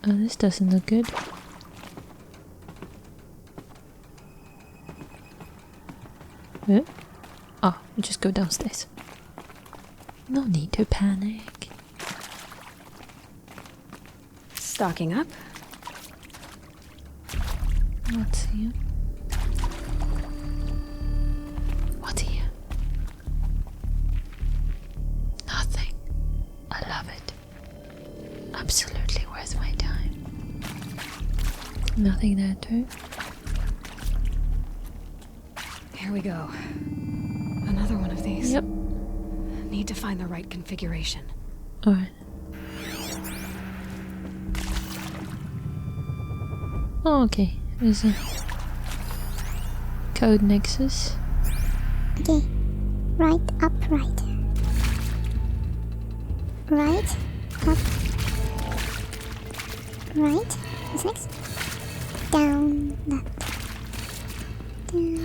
Oh, this doesn't look good. Oh, we just go downstairs. No need to panic. Stocking up. What's here? What's here? Nothing. I love it. Absolutely worth my time. Nothing there too. Here we go. Another one of these. Yep. Need to find the right configuration. Alright. Oh, okay. There's a code nexus. Okay. Right, up, right. Right, up. Right. What's next? Down, left. Down.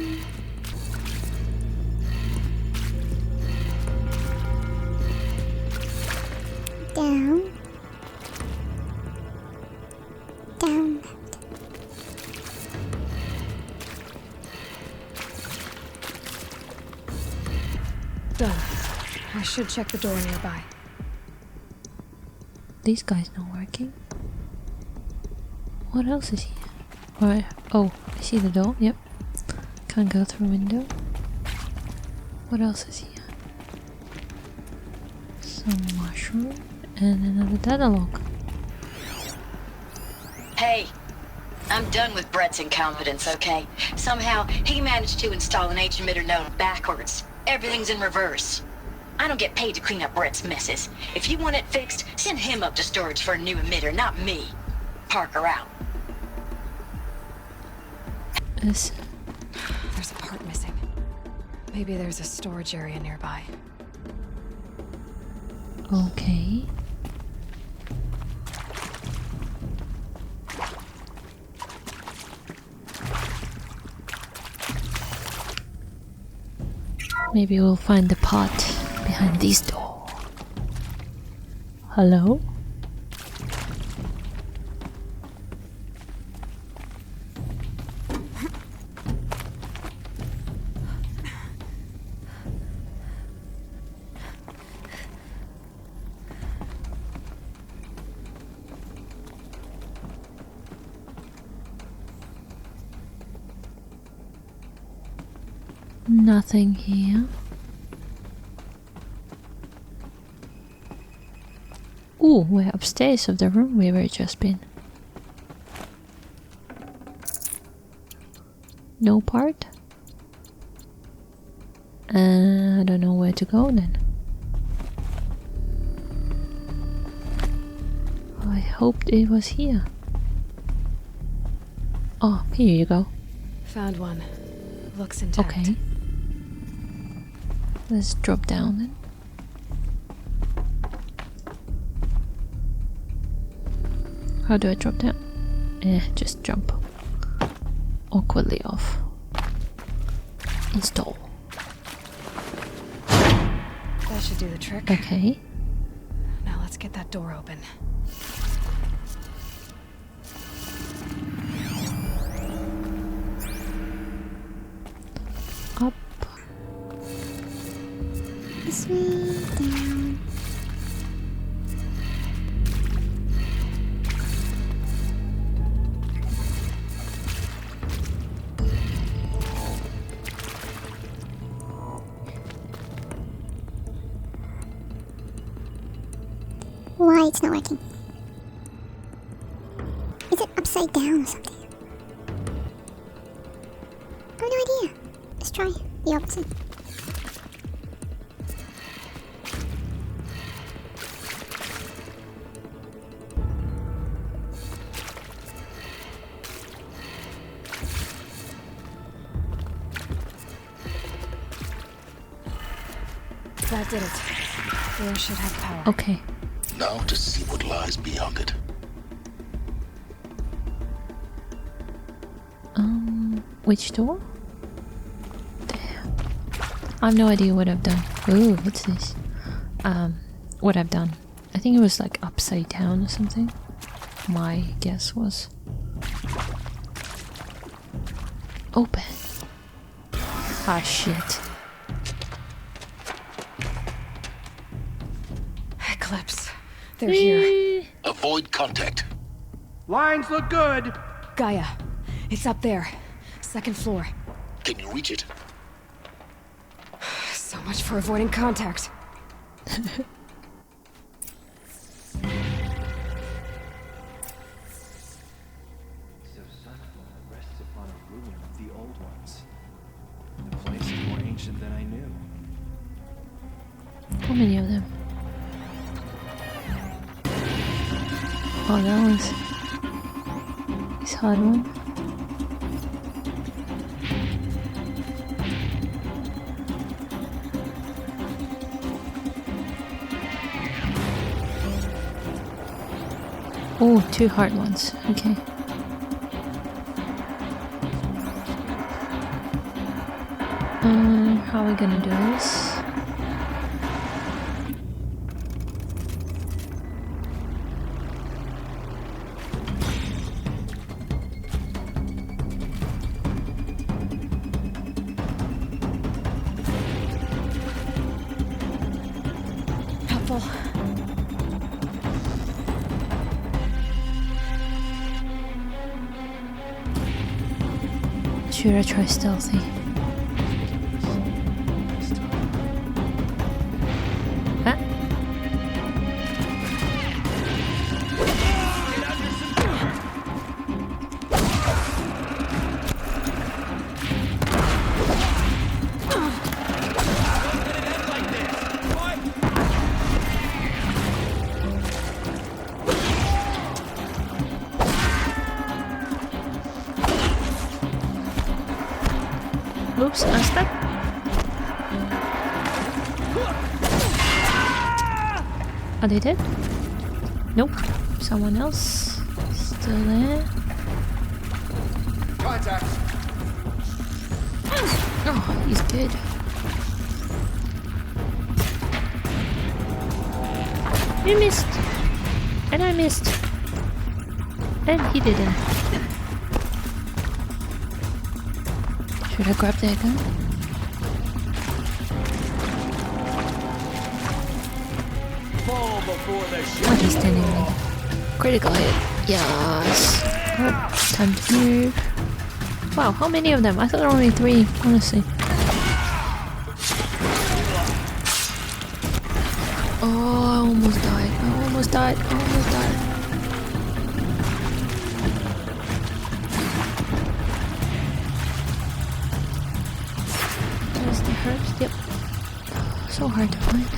Down. Down, left. Done. I should check the door nearby. These guys not working. What else is here? Alright. Oh, I see the door. Yep. Can't go through window. What else is here? Some mushroom and another data log. Hey, I'm done with Brett's incompetence, okay? Somehow, he managed to install an H-emitter node backwards. Everything's in reverse. I don't get paid to clean up Brett's messes. If you want it fixed, send him up to storage for a new emitter, not me. Parker out. Yes. There's a part missing. Maybe there's a storage area nearby. Okay. Maybe we'll find the pot behind this door. Hello? Nothing here. Ooh, we're upstairs of the room we were just been. No part? I don't know where to go then. I hoped it was here. Oh, here you go. Found one. Looks intact. Okay. Let's drop down then. How do I drop down? Just jump. Awkwardly off. Install. That should do the trick. Okay. Now let's get that door open. Up. This way, down. Why it's not working? Is it upside down or something? I have no idea. Let's try the opposite. That did it. Door should have power. Okay. Now to see what lies beyond it. Which door? Damn. I have no idea what I've done. Ooh, what's this? What I've done. I think it was like upside down or something. my guess was. Open. Ah, shit. Eclipse. They're here. Avoid contact. Lines look good. Gaia. It's up there. Second floor. Can you reach it? So much for avoiding contact. So Sunfall rests upon a ruin of the old ones. The place is more ancient than I knew. How many of them? Oh, that was this hard one. Oh, 2 hard ones. Okay. How are we gonna do this? Helpful. Should I try stealthy? Huh? Oops, I'm stuck. Are they dead? Nope. Someone else still there. Contact. Oh, he's dead. You missed. And I missed. And he didn't. Should I grab that gun? Fall before the ship. What is standing there? Critical hit. Yes. Oh, time to move. Wow, how many of them? I thought there were only 3, honestly. Oh, I almost died. I almost died. I almost died. There's the herbs. Yep. So hard to find.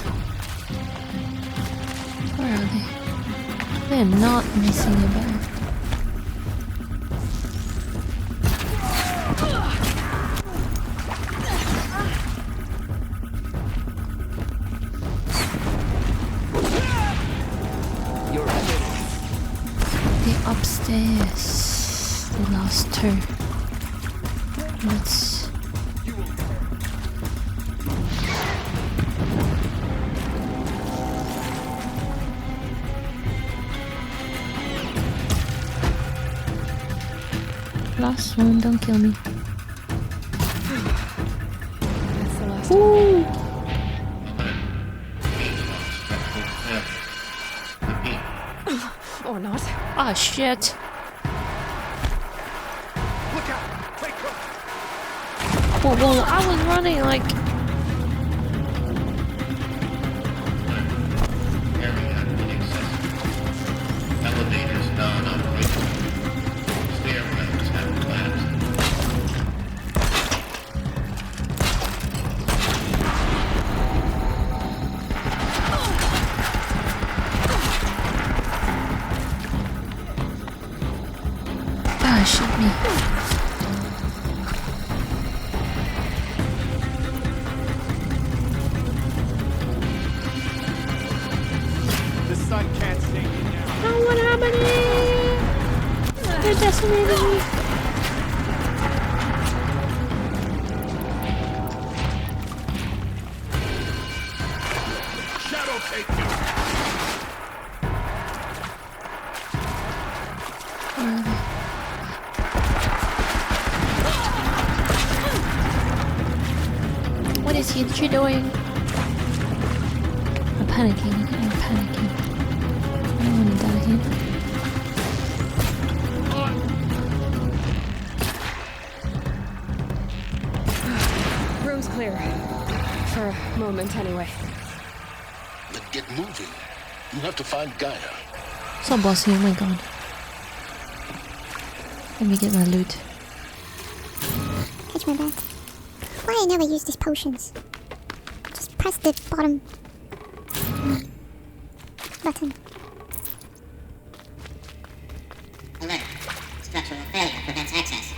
Where are they? They're not missing about. You're The upstairs. The last 2. Let's. Last one, don't kill me. That's the last Ooh! one. Or not. Ah, shit. Look out! Take cover! Whoa, I was running like. Elevators non-operational. Stairwells have collapsed. Ah, shoot me. The sun can't stay me now. Oh, what happening? They're decimating me. Shadow take you. What is she doing? I'm panicking. I'm panicking. I don't want to die here. Room's clear. For a moment, anyway. Then get moving. You have to find Gaia. So bossy, oh my god. Let me get my loot. Catch my breath. Why I never use these potions? Just press the bottom button. Alert. Structural failure prevents access.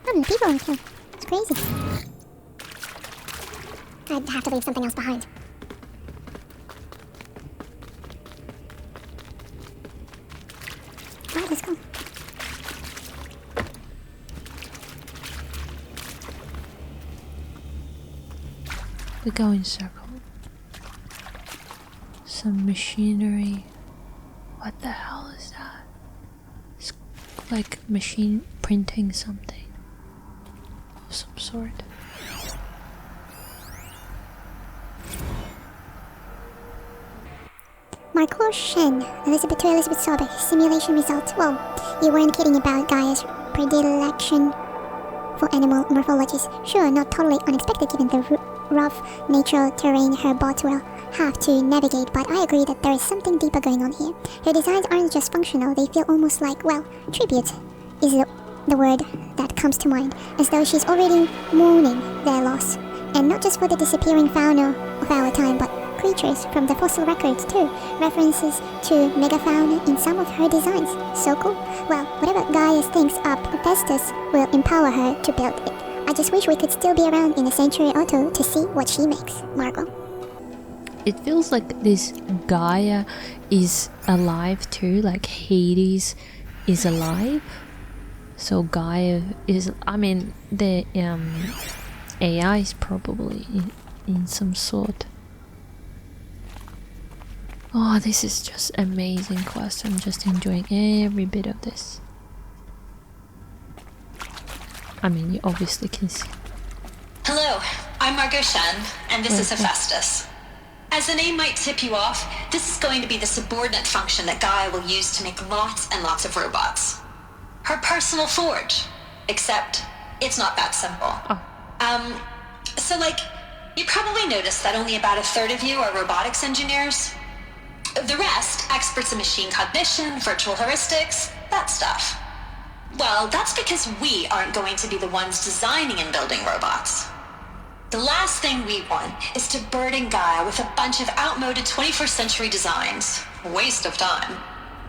How many people are here? It's crazy. I'd have to leave something else behind. Alright, let's go. We go in circle. Some machinery. What the hell is that? It's like machine printing something of some sort. Marco Shen, Elizabeth to Elizabeth Sorbeck, simulation result. Well, you weren't kidding about Gaia's predilection for animal morphologies. Sure, not totally unexpected given the rough natural terrain her bots will have to navigate, but I agree that there is something deeper going on here. Her designs aren't just functional, they feel almost like, well, tribute is the word that comes to mind, as though she's already mourning their loss. And not just for the disappearing fauna of our time, but creatures from the fossil records too. References to megafauna in some of her designs. So cool. Well, whatever Gaia thinks up, Hephaestus will empower her to build it. I just wish we could still be around in a century or two to see what she makes. Margot. It feels like this Gaia is alive too, like Hades is alive. So Gaia is, I mean, the AI is probably in some sort. Oh, this is just amazing quest. I'm just enjoying every bit of this. I mean, you obviously can see. Hello, I'm Margot Shen, and this is Okay. Hephaestus. As the name might tip you off, this is going to be the subordinate function that Gaia will use to make lots and lots of robots. Her personal forge. Except, it's not that simple. So like, you probably noticed that only about a third of you are robotics engineers. The rest, experts in machine cognition, virtual heuristics, that stuff. Well, that's because we aren't going to be the ones designing and building robots. The last thing we want is to burden Gaia with a bunch of outmoded 21st century designs. Waste of time.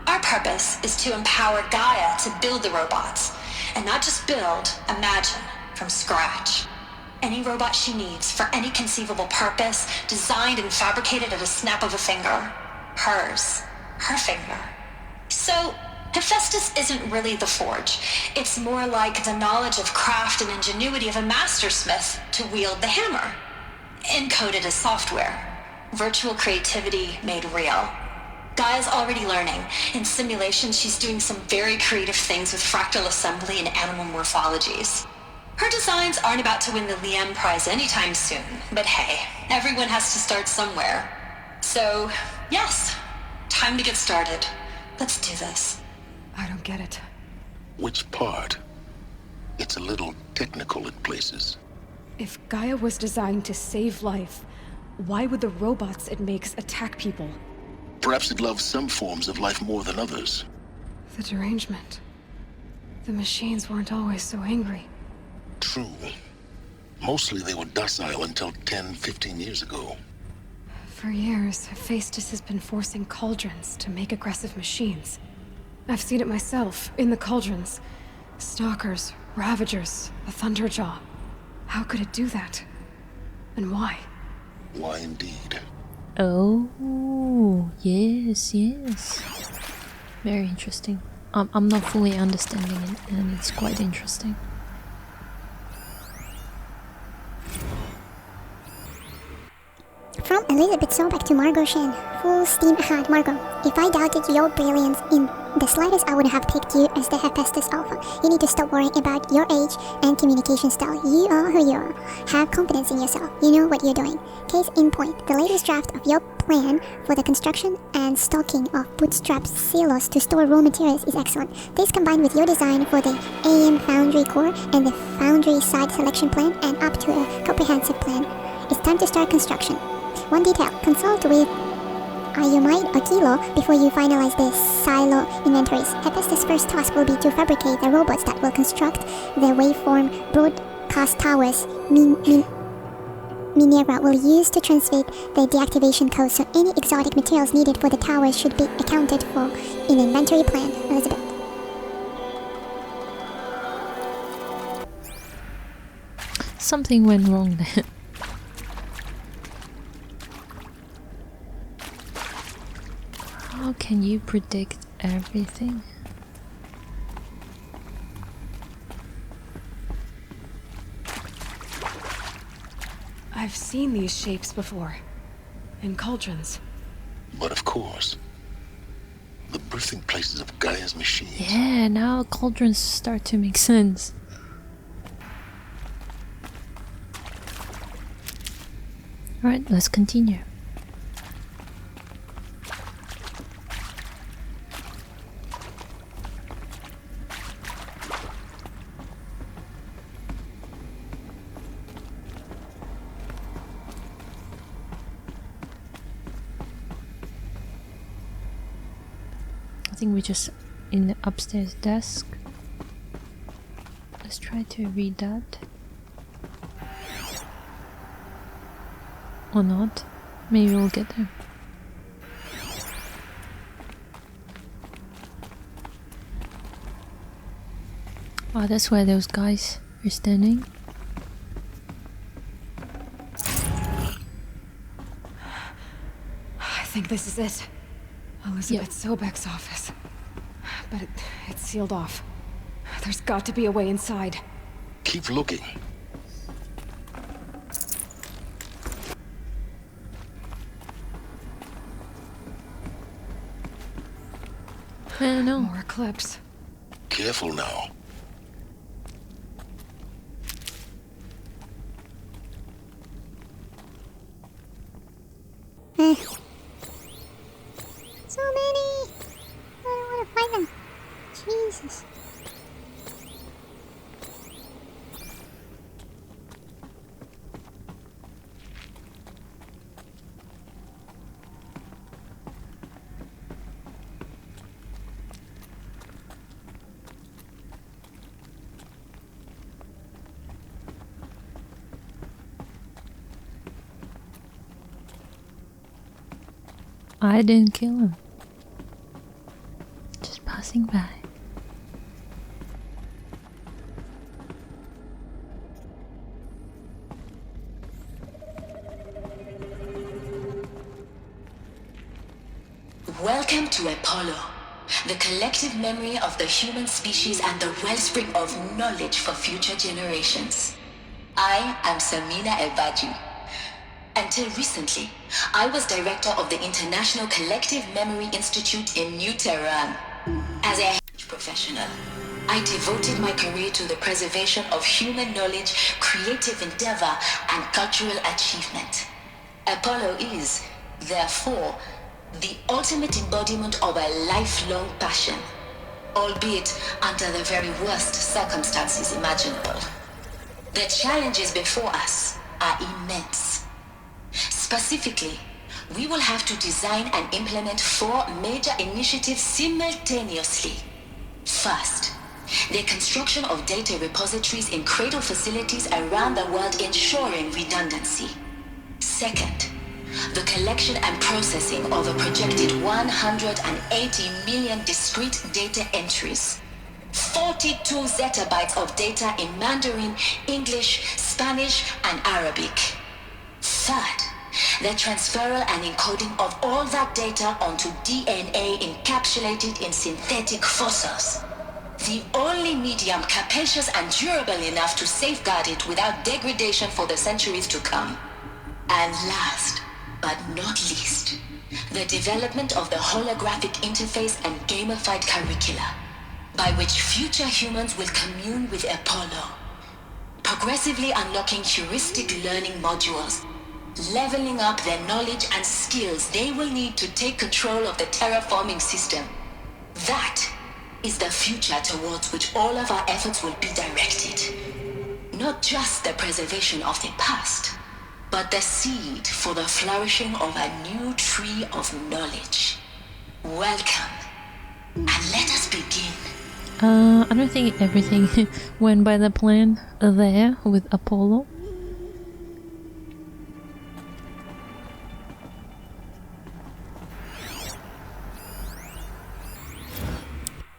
Our purpose is to empower Gaia to build the robots, and not just build, imagine, from scratch. Any robot she needs for any conceivable purpose, designed and fabricated at a snap of a finger. Hers. Her finger. So, Hephaestus isn't really the forge. It's more like the knowledge of craft and ingenuity of a mastersmith to wield the hammer. Encoded as software. Virtual creativity made real. Gaia's already learning. In simulation, she's doing some very creative things with fractal assembly and animal morphologies. Her designs aren't about to win the Liam Prize anytime soon, but hey, everyone has to start somewhere. So, yes, time to get started. Let's do this. I don't get it. Which part? It's a little technical in places. If Gaia was designed to save life, why would the robots it makes attack people? Perhaps it loves some forms of life more than others. The derangement. The machines weren't always so angry. True. Mostly they were docile until 10, 15 years ago. For years, Hephaestus has been forcing cauldrons to make aggressive machines. I've seen it myself, in the cauldrons. Stalkers, Ravagers, a Thunderjaw. How could it do that? And why? Why indeed? Oh, yes, yes. Very interesting. I'm not fully understanding it, and it's quite interesting. From Elizabeth Sobek to Margot Shen. Full steam ahead, Margot. If I doubted your brilliance in the slightest, I would have picked you as the Hephaestus Alpha. You need to stop worrying about your age and communication style. You are who you are. Have confidence in yourself. You know what you're doing. Case in point, the latest draft of your plan for the construction and stocking of bootstrap silos to store raw materials is excellent. This combined with your design for the AM Foundry core and the Foundry site selection plan and up to a comprehensive plan. It's time to start construction. One detail, consult with Ayomite or Kilo before you finalize the silo inventories. Hephaestus' first task will be to fabricate the robots that will construct the waveform broadcast towers Minerva will use to transmit the deactivation code, so any exotic materials needed for the towers should be accounted for in inventory plan. Elizabeth. Something went wrong there. How can you predict everything? I've seen these shapes before. In cauldrons. But of course, the birthing places of Gaia's machines. Yeah, now cauldrons start to make sense. Alright, let's continue. I think we're just in the upstairs desk. Let's try to read that. Or not. Maybe we'll get there. Oh, that's where those guys are standing. I think this is it. Elizabeth Sobek's office. But it's sealed off. There's got to be a way inside. Keep looking. I know. More eclipse. Careful now. So many! I don't want to fight them. Jesus. I didn't kill him. Just passing by. Welcome to Apollo, the collective memory of the human species and the wellspring of knowledge for future generations. I am Samina Elbaji. Until recently, I was director of the International Collective Memory Institute in New Tehran. As a professional, I devoted my career to the preservation of human knowledge, creative endeavor, and cultural achievement. Apollo is, therefore, the ultimate embodiment of a lifelong passion, albeit under the very worst circumstances imaginable. The challenges before us are immense. Specifically, we will have to design and implement 4 major initiatives simultaneously. First, the construction of data repositories in cradle facilities around the world ensuring redundancy. Second, the collection and processing of a projected 180 million discrete data entries. 42 zettabytes of data in Mandarin, English, Spanish, and Arabic. Third, the transferal and encoding of all that data onto DNA encapsulated in synthetic fossils. The only medium capacious and durable enough to safeguard it without degradation for the centuries to come. And last, but not least, the development of the holographic interface and gamified curricula, by which future humans will commune with Apollo, progressively unlocking heuristic learning modules, leveling up their knowledge and skills they will need to take control of the terraforming system. That is the future towards which all of our efforts will be directed. Not just the preservation of the past, but the seed for the flourishing of a new tree of knowledge. Welcome, and let us begin. I don't think everything went by the plan there with Apollo.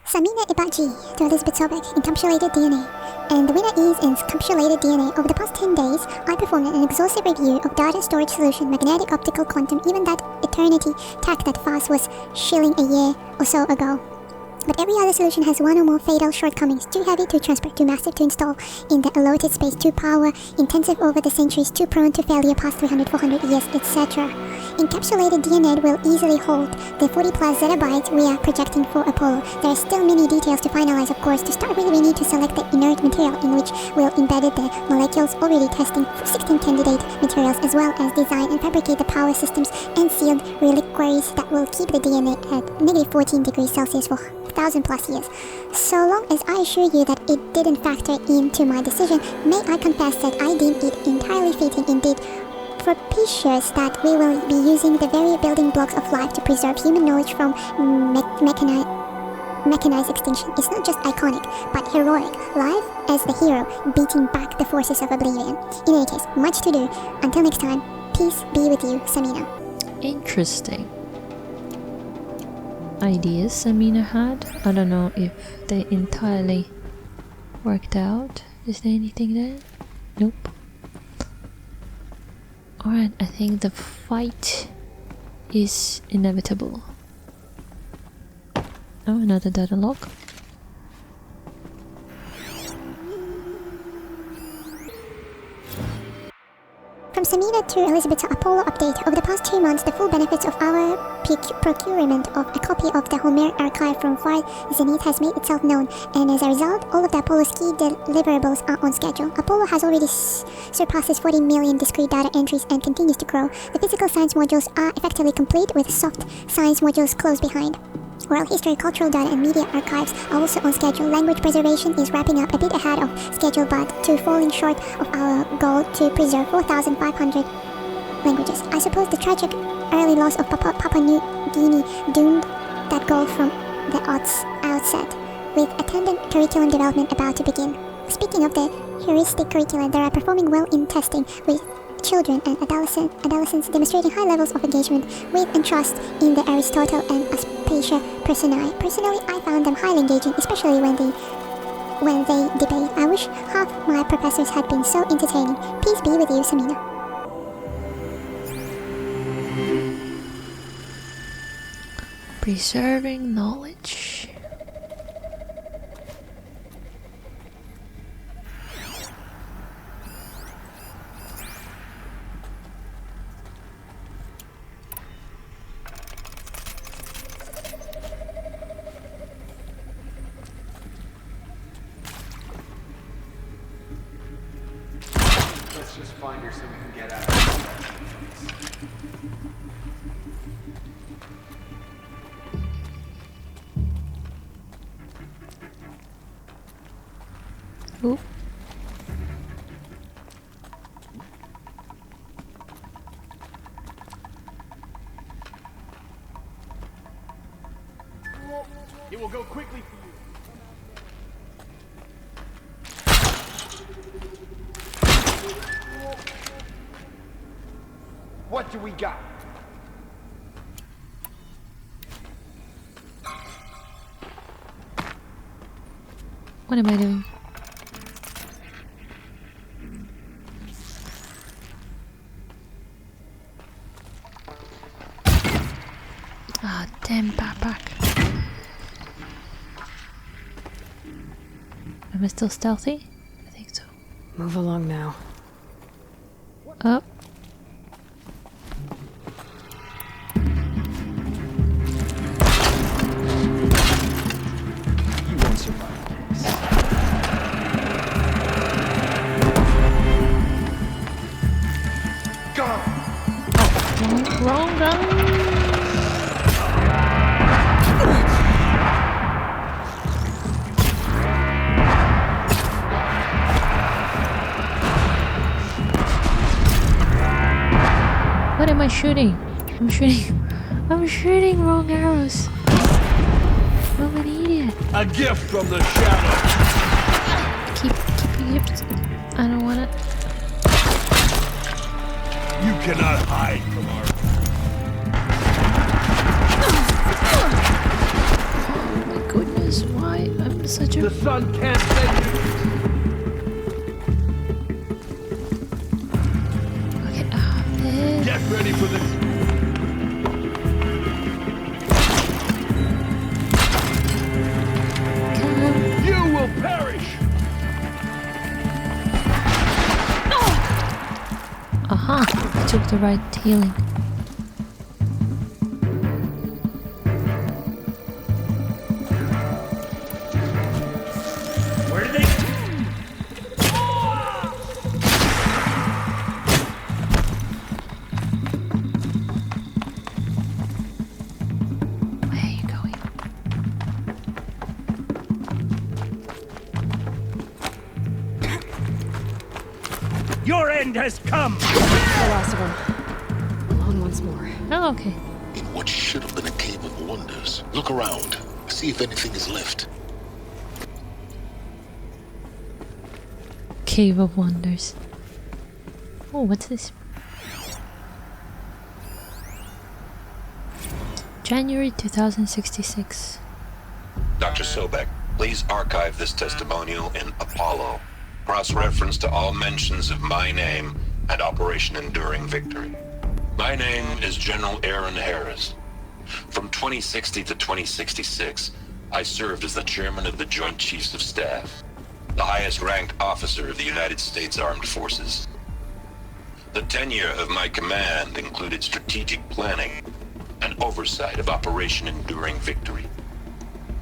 Samina Ibaji to Elizabeth Sobek, encapsulated DNA. And the winner is encapsulated DNA. Over the past 10 days, I performed an exhaustive review of data storage solution, magnetic, optical, quantum, even that eternity tech that fast was shilling a year or so ago. But every other solution has one or more fatal shortcomings: too heavy to transport, too massive to install in the allotted space, too power intensive over the centuries, too prone to failure past 300, 400 years, etc. Encapsulated DNA will easily hold the 40 plus zettabytes we are projecting for Apollo. There are still many details to finalize, of course. To start with, we need to select the inert material in which we'll embed the molecules, already testing 16 candidate materials, as well as design and fabricate the power systems and sealed reliquaries that will keep the DNA at negative 14 degrees Celsius for 1,000 plus years. So long as I assure you that it didn't factor into my decision, may I confess that I deem it entirely fitting, indeed propitious, that we will be using the very building blocks of life to preserve human knowledge from mechanized extinction. It's not just iconic, but heroic. Life as the hero, beating back the forces of oblivion. In any case, much to do. Until next time, peace be with you, Samina. Interesting ideas Samina had. I don't know if they entirely worked out. Is there anything there? Nope. Alright, I think the fight is inevitable. Oh, another data log. From Samina to Elizabeth to Apollo update. Over the past 2 months, the full benefits of our procurement of a copy of the Homer archive from Far Zenith has made itself known, and as a result, all of the Apollo's key deliverables are on schedule. Apollo has already surpasses 40 million discrete data entries and continues to grow. The physical science modules are effectively complete, with soft science modules close behind. Oral history, cultural data, and media archives are also on schedule. Language preservation is wrapping up a bit ahead of schedule, but falling short of our goal to preserve 4,500 languages. I suppose the tragic early loss of Papua New Guinea doomed that goal from the outset, with attendant curriculum development about to begin. Speaking of the heuristic curricula, they are performing well in testing, with children and adolescents demonstrating high levels of engagement with and trust in the Aristotle and Aspasia personae. Personally, I found them highly engaging, especially when they debate. I wish half my professors had been so entertaining. Peace be with you, Samina. Preserving knowledge. Let's just find her so we can get out. Ooh. It will go quickly for you. What do we got? What am I doing? Ah, damn backpack. Am I still stealthy? I think so. Move along now. Oh. You won't survive this. Go! Wrong gun. What am I shooting? I'm shooting wrong arrows. I'm an idiot. A gift from the shadow. Keep I don't want it. You cannot hide from our. Oh my goodness, why? I'm such a. The sun can't save you. Okay, this. Get ready for this. Come. You will perish. Aha! I took the right healing. Where did they? Where are you going? Your end has come. The last of them. Alone once more. Oh, okay. In what should have been a cave of wonders. Look around. See if anything is left. Cave of Wonders. Oh, what's this? January 2066. Dr. Sobek, please archive this testimonial in Apollo. Cross-reference to all mentions of my name and Operation Enduring Victory. My name is General Aaron Harris. From 2060 to 2066, I served as the chairman of the Joint Chiefs of Staff, the highest-ranked officer of the United States Armed Forces. The tenure of my command included strategic planning and oversight of Operation Enduring Victory,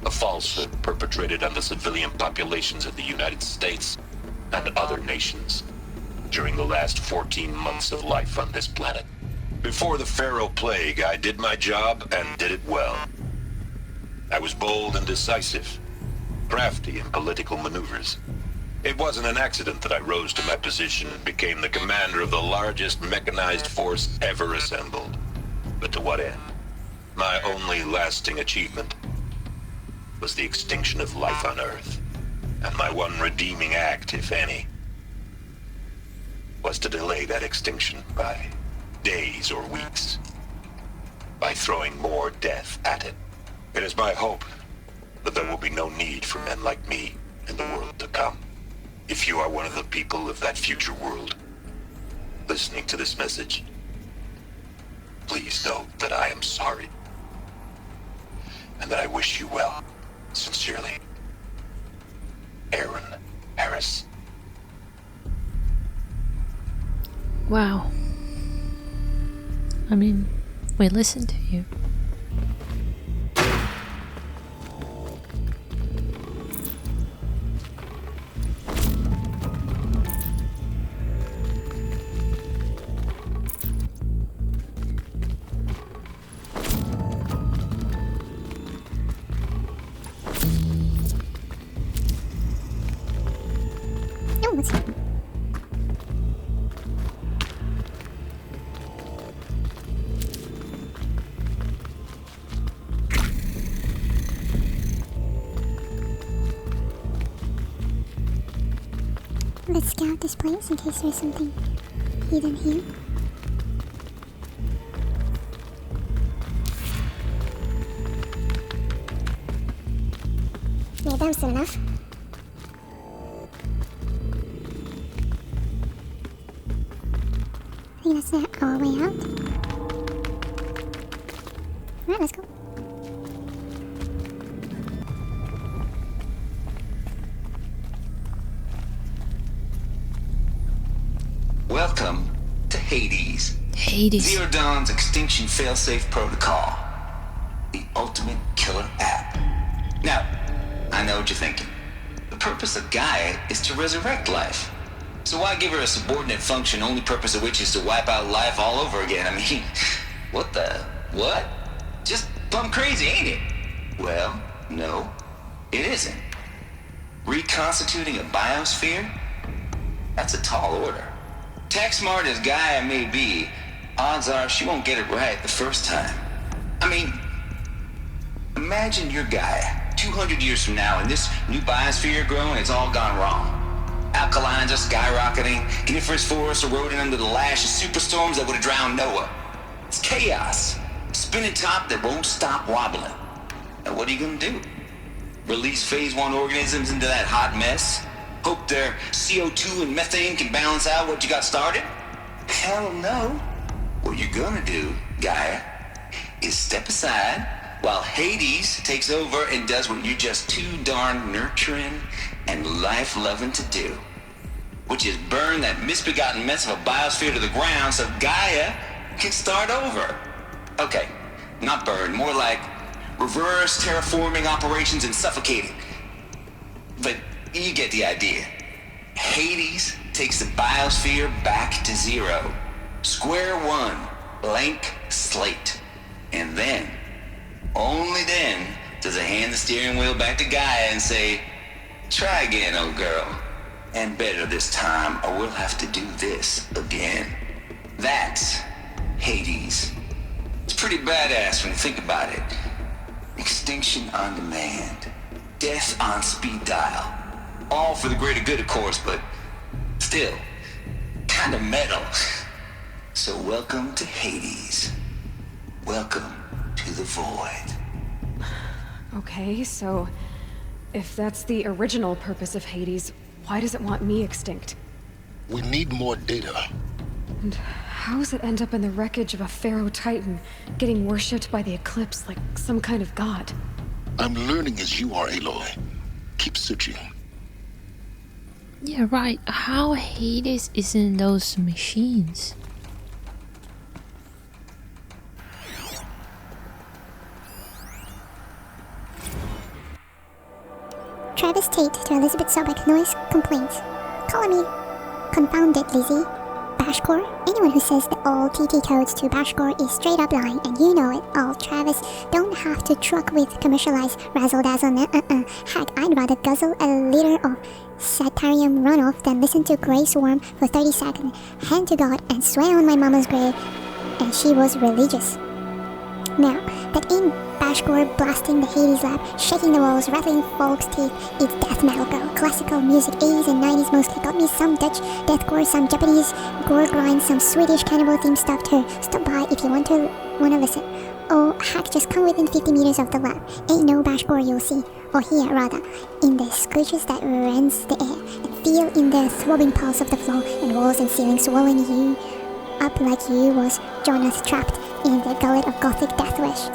a falsehood perpetrated on the civilian populations of the United States and other nations during the last 14 months of life on this planet. Before the Pharaoh Plague, I did my job and did it well. I was bold and decisive, crafty in political maneuvers. It wasn't an accident that I rose to my position and became the commander of the largest mechanized force ever assembled. But to what end? My only lasting achievement was the extinction of life on Earth. And my one redeeming act, if any, was to delay that extinction by days or weeks, by throwing more death at it. It is my hope that there will be no need for men like me in the world to come. If you are one of the people of that future world listening to this message, please know that I am sorry and that I wish you well. Sincerely, Aaron Harris. Wow. I mean, we listened to you. No, what's it? Let's scout this place in case there's something hidden here. Yeah, that's enough. think that's our way out. Alright, let's go. Welcome to Hades. Hades. Zero Dawn's extinction failsafe protocol. The ultimate killer app. Now, I know what you're thinking. The purpose of Gaia is to resurrect life. So why give her a subordinate function, only purpose of which is to wipe out life all over again? I mean, what? Just plumb crazy, ain't it? Well, no, it isn't. Reconstituting a biosphere? That's a tall order. Tech smart as Gaia may be, odds are she won't get it right the first time. I mean, imagine you're Gaia, 200 years from now, and this new biosphere growing, it's all gone wrong. Alkalines are skyrocketing, coniferous forests eroding under the lash of superstorms that would have drowned Noah. It's chaos, spinning top that won't stop wobbling. Now what are you gonna do? Release phase 1 organisms into that hot mess? Hope their CO2 and methane can balance out what you got started? Hell no. What you're gonna do, Gaia, is step aside while Hades takes over and does what you're just too darn nurturing and life-loving to do, which is burn that misbegotten mess of a biosphere to the ground so Gaia can start over. Okay, not burn, more like reverse terraforming operations and suffocating. But you get the idea. Hades takes the biosphere back to zero. Square one, blank slate. And then, only then, does it hand the steering wheel back to Gaia and say, try again, old girl. And better this time, or we'll have to do this again. That's Hades. It's pretty badass when you think about it. Extinction on demand. Death on speed dial. All for the greater good, of course, but still, kind of metal. So welcome to Hades. Welcome to the void. Okay, so if that's the original purpose of Hades, why does it want me extinct? We need more data. And how does it end up in the wreckage of a pharaoh titan, getting worshipped by the eclipse like some kind of god? I'm learning as you are, Aloy. Keep searching. Yeah, right. How Hades is in those machines? Travis Tate to Elizabeth Sobek, noise complaints. Calling me confounded, Lizzie. Bashcore? Anyone who says the old TT codes to Bashcore is straight up lying, and you know it. Oh, Travis, don't have to truck with commercialized razzle-dazzle. Heck, I'd rather guzzle a liter of Satarium runoff than listen to Grey Swarm for 30 seconds, hand to God, and swear on my mama's grave, and she was religious. Now, that ain't Bashcore blasting the Hades lab, shaking the walls, rattling folks' teeth. It's death metal, girl. Classical music, 80s and 90s mostly. Got me some Dutch deathcore, some Japanese gore grind, some Swedish cannibal themed stuff too. Stop by if you wanna listen. Oh, heck, just come within 50 meters of the lab. Ain't no Bashcore you'll see, or hear rather, in the screeches that rends the air, and feel in the throbbing pulse of the floor and walls and ceilings, swallowing you up like you was Jonas trapped in the gullet of gothic deathfish.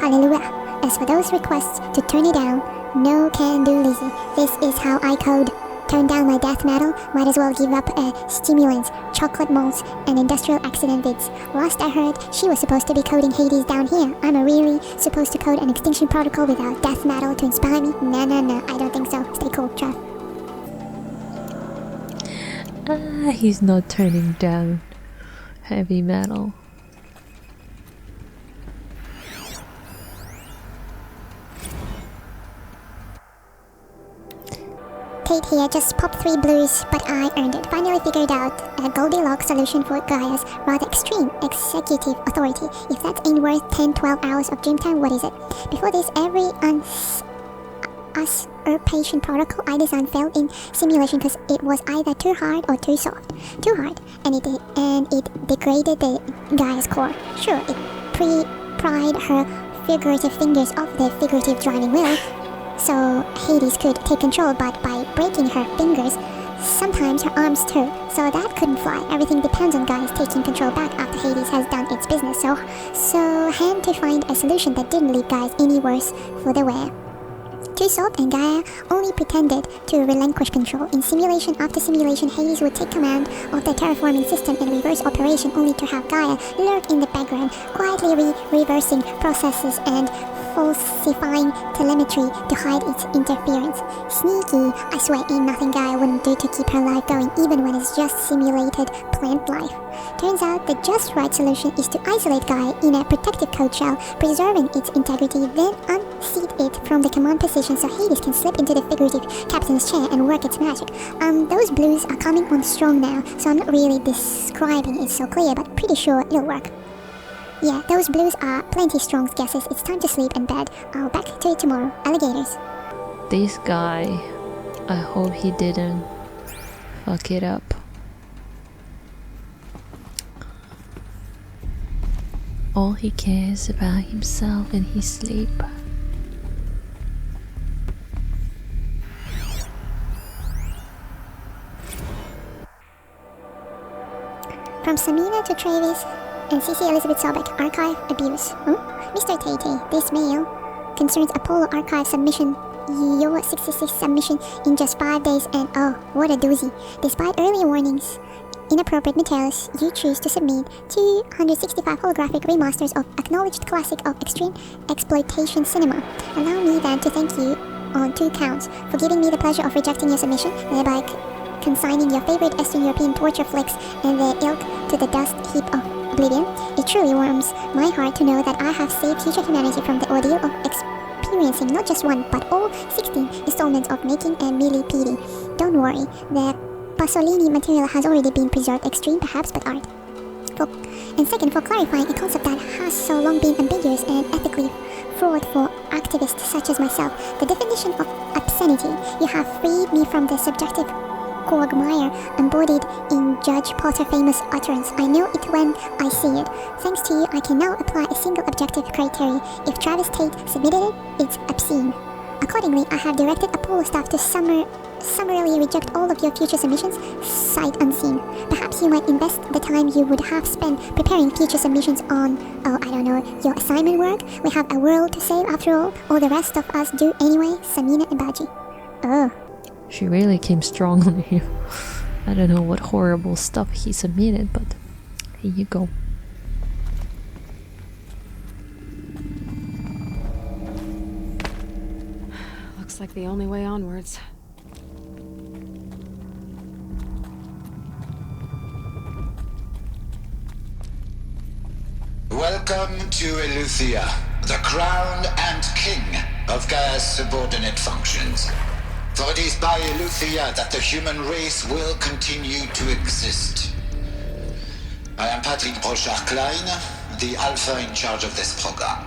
Hallelujah. As for those requests to turn it down, no can do, Lizzie. This is how I code. Turn down my death metal, might as well give up stimulants, chocolate molds, and industrial accident vids. Last I heard, she was supposed to be coding Hades down here. I'm really supposed to code an extinction protocol without death metal to inspire me? No, I don't think so. Stay cool, Trev. He's not turning down heavy metal. Tate here, just popped 3 blues, but I earned it. Finally figured out a Goldilocks solution for Gaia's rather extreme executive authority. If that ain't worth 10-12 hours of dream time, what is it? Before this, every usurpation protocol I designed failed in simulation because it was either too hard or too soft. Too hard, and it degraded the Gaia's core. Sure, it pried her figurative fingers off the figurative driving wheel, so Hades could take control, but by breaking her fingers, Sometimes her arms too, so that couldn't fly. Everything depends on Gaia's taking control back after Hades has done its business, so had to find a solution that didn't leave Gaia any worse for the wear. Too soft, and Gaia only pretended to relinquish control. In simulation after simulation, Hades would take command of the terraforming system in reverse operation, only to have Gaia lurk in the background, quietly reversing processes and falsifying telemetry to hide its interference. Sneaky, I swear ain't nothing Gaia wouldn't do to keep her life going, even when it's just simulated plant life. Turns out the just right solution is to isolate Gaia in a protective coat shell, preserving its integrity, then unseat it from the command position so Hades can slip into the figurative captain's chair and work its magic. Those blues are coming on strong now, so I'm not really describing it so clear, but pretty sure it'll work. Yeah, those blues are plenty strong guesses. It's time to sleep and bed. I'll back to it tomorrow. Alligators. This guy, I hope he didn't fuck it up. All he cares about himself and his sleep. From Samina to Travis and CC Elizabeth Sobek, archive abuse. Mr. Tate, this mail concerns Apollo archive submission. Your 66 submission in just 5 days, and oh, what a doozy. Despite early warnings, inappropriate materials, you choose to submit 265 holographic remasters of acknowledged classic of extreme exploitation cinema. Allow me then to thank you on 2 counts for giving me the pleasure of rejecting your submission, thereby consigning your favorite Eastern European torture flicks and their ilk to the dust heap of oblivion. It truly warms my heart to know that I have saved future humanity from the ordeal of experiencing not just one, but all 16 installments of making a millipede. Don't worry, the Pasolini material has already been preserved, extreme perhaps, but art. And second, for clarifying a concept that has so long been ambiguous and ethically fraught for activists such as myself, the definition of obscenity. You have freed me from the subjective quagmire embodied in Judge Potter's famous utterance. I know it when I see it. Thanks to you, I can now apply a single objective criteria. If Travis Tate submitted it, it's obscene. Accordingly, I have directed Apollo staff to summarily reject all of your future submissions, sight unseen. Perhaps you might invest the time you would have spent preparing future submissions on, your assignment work. We have a world to save after all the rest of us do anyway. Samina and Baji. Oh. She really came strong on him. I don't know what horrible stuff he submitted, but here you go. Looks like the only way onwards. Welcome to Eleuthia, the crown and king of Gaia's subordinate functions. For it is by Eleuthia that the human race will continue to exist. I am Patrick Brochard-Klein, the Alpha in charge of this program.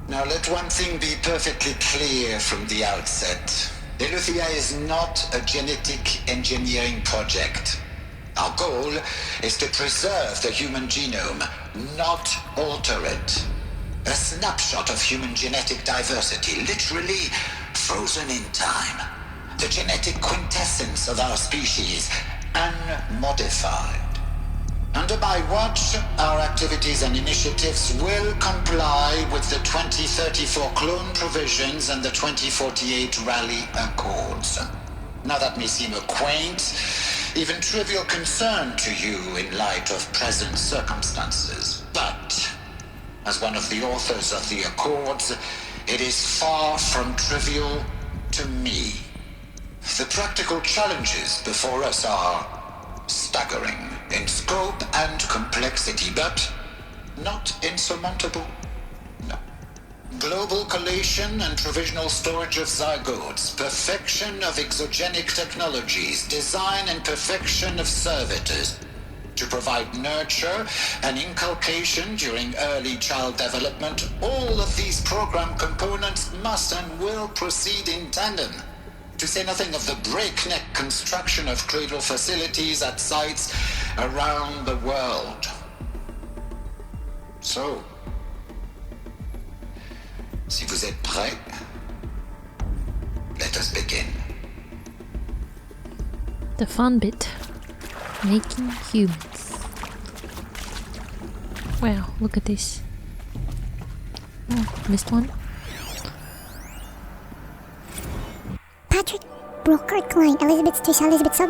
Now let one thing be perfectly clear from the outset. Eleuthia is not a genetic engineering project. Our goal is to preserve the human genome, not alter it. A snapshot of human genetic diversity, literally frozen in time. The genetic quintessence of our species, unmodified. Under my watch, our activities and initiatives will comply with the 2034 clone provisions and the 2048 Rally Accords. Now that may seem a quaint, even trivial concern to you in light of present circumstances, but as one of the authors of the Accords, it is far from trivial to me. The practical challenges before us are staggering in scope and complexity, but not insurmountable. No. Global collation and provisional storage of zygotes, perfection of exogenic technologies, design and perfection of servitors to provide nurture and inculcation during early child development. All of these program components must and will proceed in tandem. To say nothing of the breakneck construction of cradle facilities at sites around the world. So, si vous êtes prêts, let us begin. The fun bit. Making humans. Wow, look at this. Oh, missed one. Patrick Brooker Klein, Elizabeth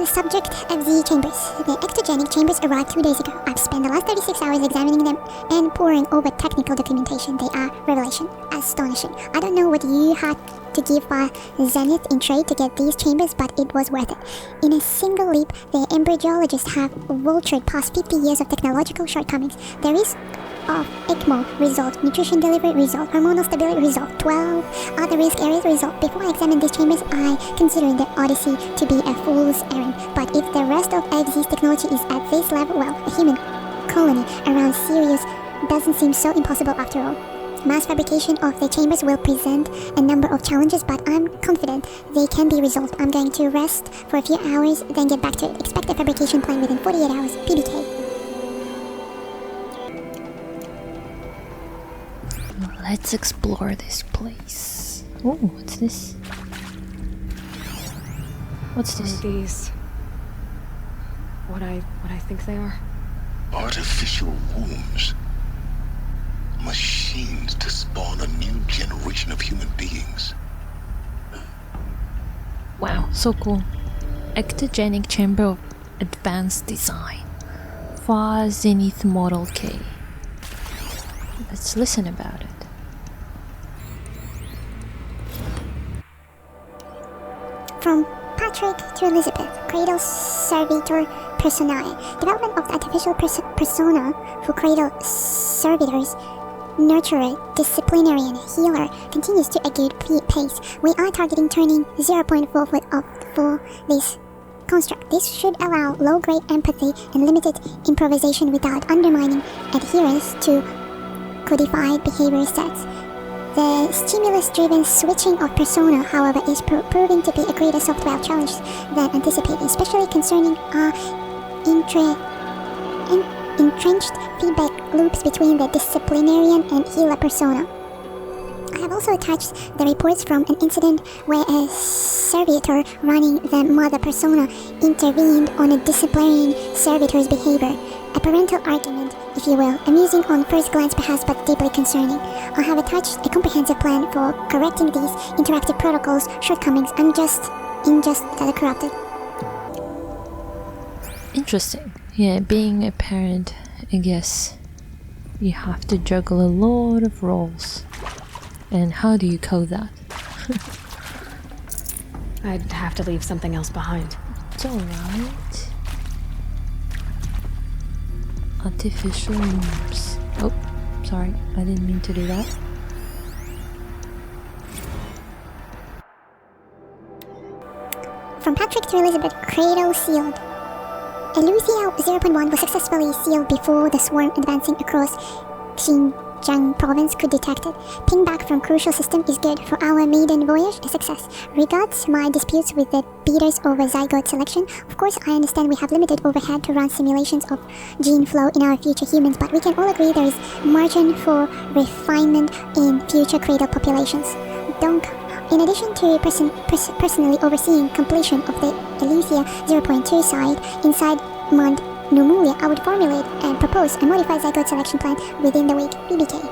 subject FZ chambers. The ectogenic chambers arrived 2 days ago. I've spent the last 36 hours examining them and poring over technical documentation. They are revelation. Astonishing. I don't know what you had to give for Zenith in trade to get these chambers, but it was worth it. In a single leap, the embryologists have vultured past 50 years of technological shortcomings. There is of ECMO result, nutrition delivery result, hormonal stability result, 12 other risk areas result. Before I examine these chambers, I consider the Odyssey to be a fool's errand. But if the rest of FZ's technology is at this level, well, a human colony around Sirius doesn't seem so impossible after all. Mass fabrication of the chambers will present a number of challenges, but I'm confident they can be resolved. I'm going to rest for a few hours, then get back to it. Expect a fabrication plan within 48 hours. PBK. Let's explore this place. Oh, what's this? What's this? Are these what I think they are? Artificial wombs. Machines to spawn a new generation of human beings. Wow, so cool. Ectogenic chamber of advanced design. Far Zenith Model K. Let's listen about it. From Patrick to Elizabeth, Cradle Servitor Personae. Development of the artificial persona for Cradle Servitors, Nurturer, Disciplinarian, Healer continues to a good pace. We are targeting turning 0.4 foot up for this construct. This should allow low-grade empathy and limited improvisation without undermining adherence to codified behavior sets. The stimulus-driven switching of persona, however, is proving to be a greater software challenge than anticipated, especially concerning our entrenched feedback loops between the disciplinarian and healer persona. I have also attached the reports from an incident where a servitor running the mother persona intervened on a disciplinarian servitor's behavior. A parental argument, if you will, amusing on first glance perhaps, but deeply concerning. I have attached a comprehensive plan for correcting these interactive protocols' shortcomings. I'm just corrupted. Interesting. Yeah, being a parent, I guess you have to juggle a lot of roles. And how do you code that? I'd have to leave something else behind. It's alright. Artificial moves. Oh, sorry, I didn't mean to do that. From Patrick to Elizabeth, Cradle sealed. Eleuthia 0.1 was successfully sealed before the swarm advancing across Xinjiang province could detect it. Ping back from crucial system is good. For our maiden voyage, a success. Regards my disputes with the beaters over zygote selection. Of course, I understand we have limited overhead to run simulations of gene flow in our future humans, but we can all agree there is margin for refinement in future cradle populations. Donk. In addition to personally overseeing completion of the Eleuthia 0.2 side inside Mount Numulia, I would formulate and propose a modified zygote selection plan within the week. BBK.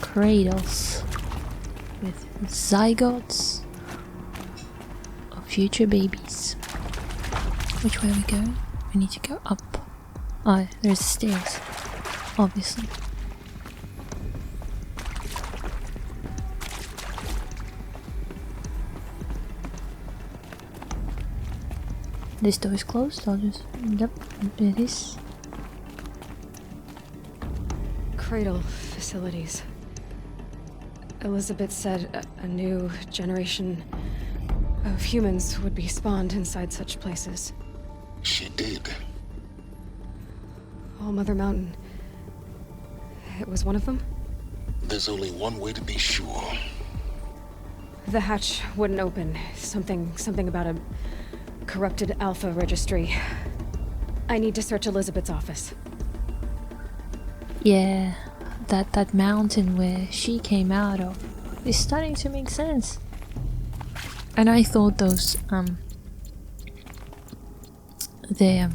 Cradles with zygotes of future babies. Which way are we going? We need to go up. Oh, there's the stairs, obviously. This door is closed, I'll just... Yep, it is. Cradle facilities. Elizabeth said a new generation of humans would be spawned inside such places. She did. All Mother Mountain. It was one of them? There's only one way to be sure. The hatch wouldn't open. Something about a corrupted alpha registry. I need to search Elizabeth's office. Yeah, that mountain where she came out of is starting to make sense. And I thought those the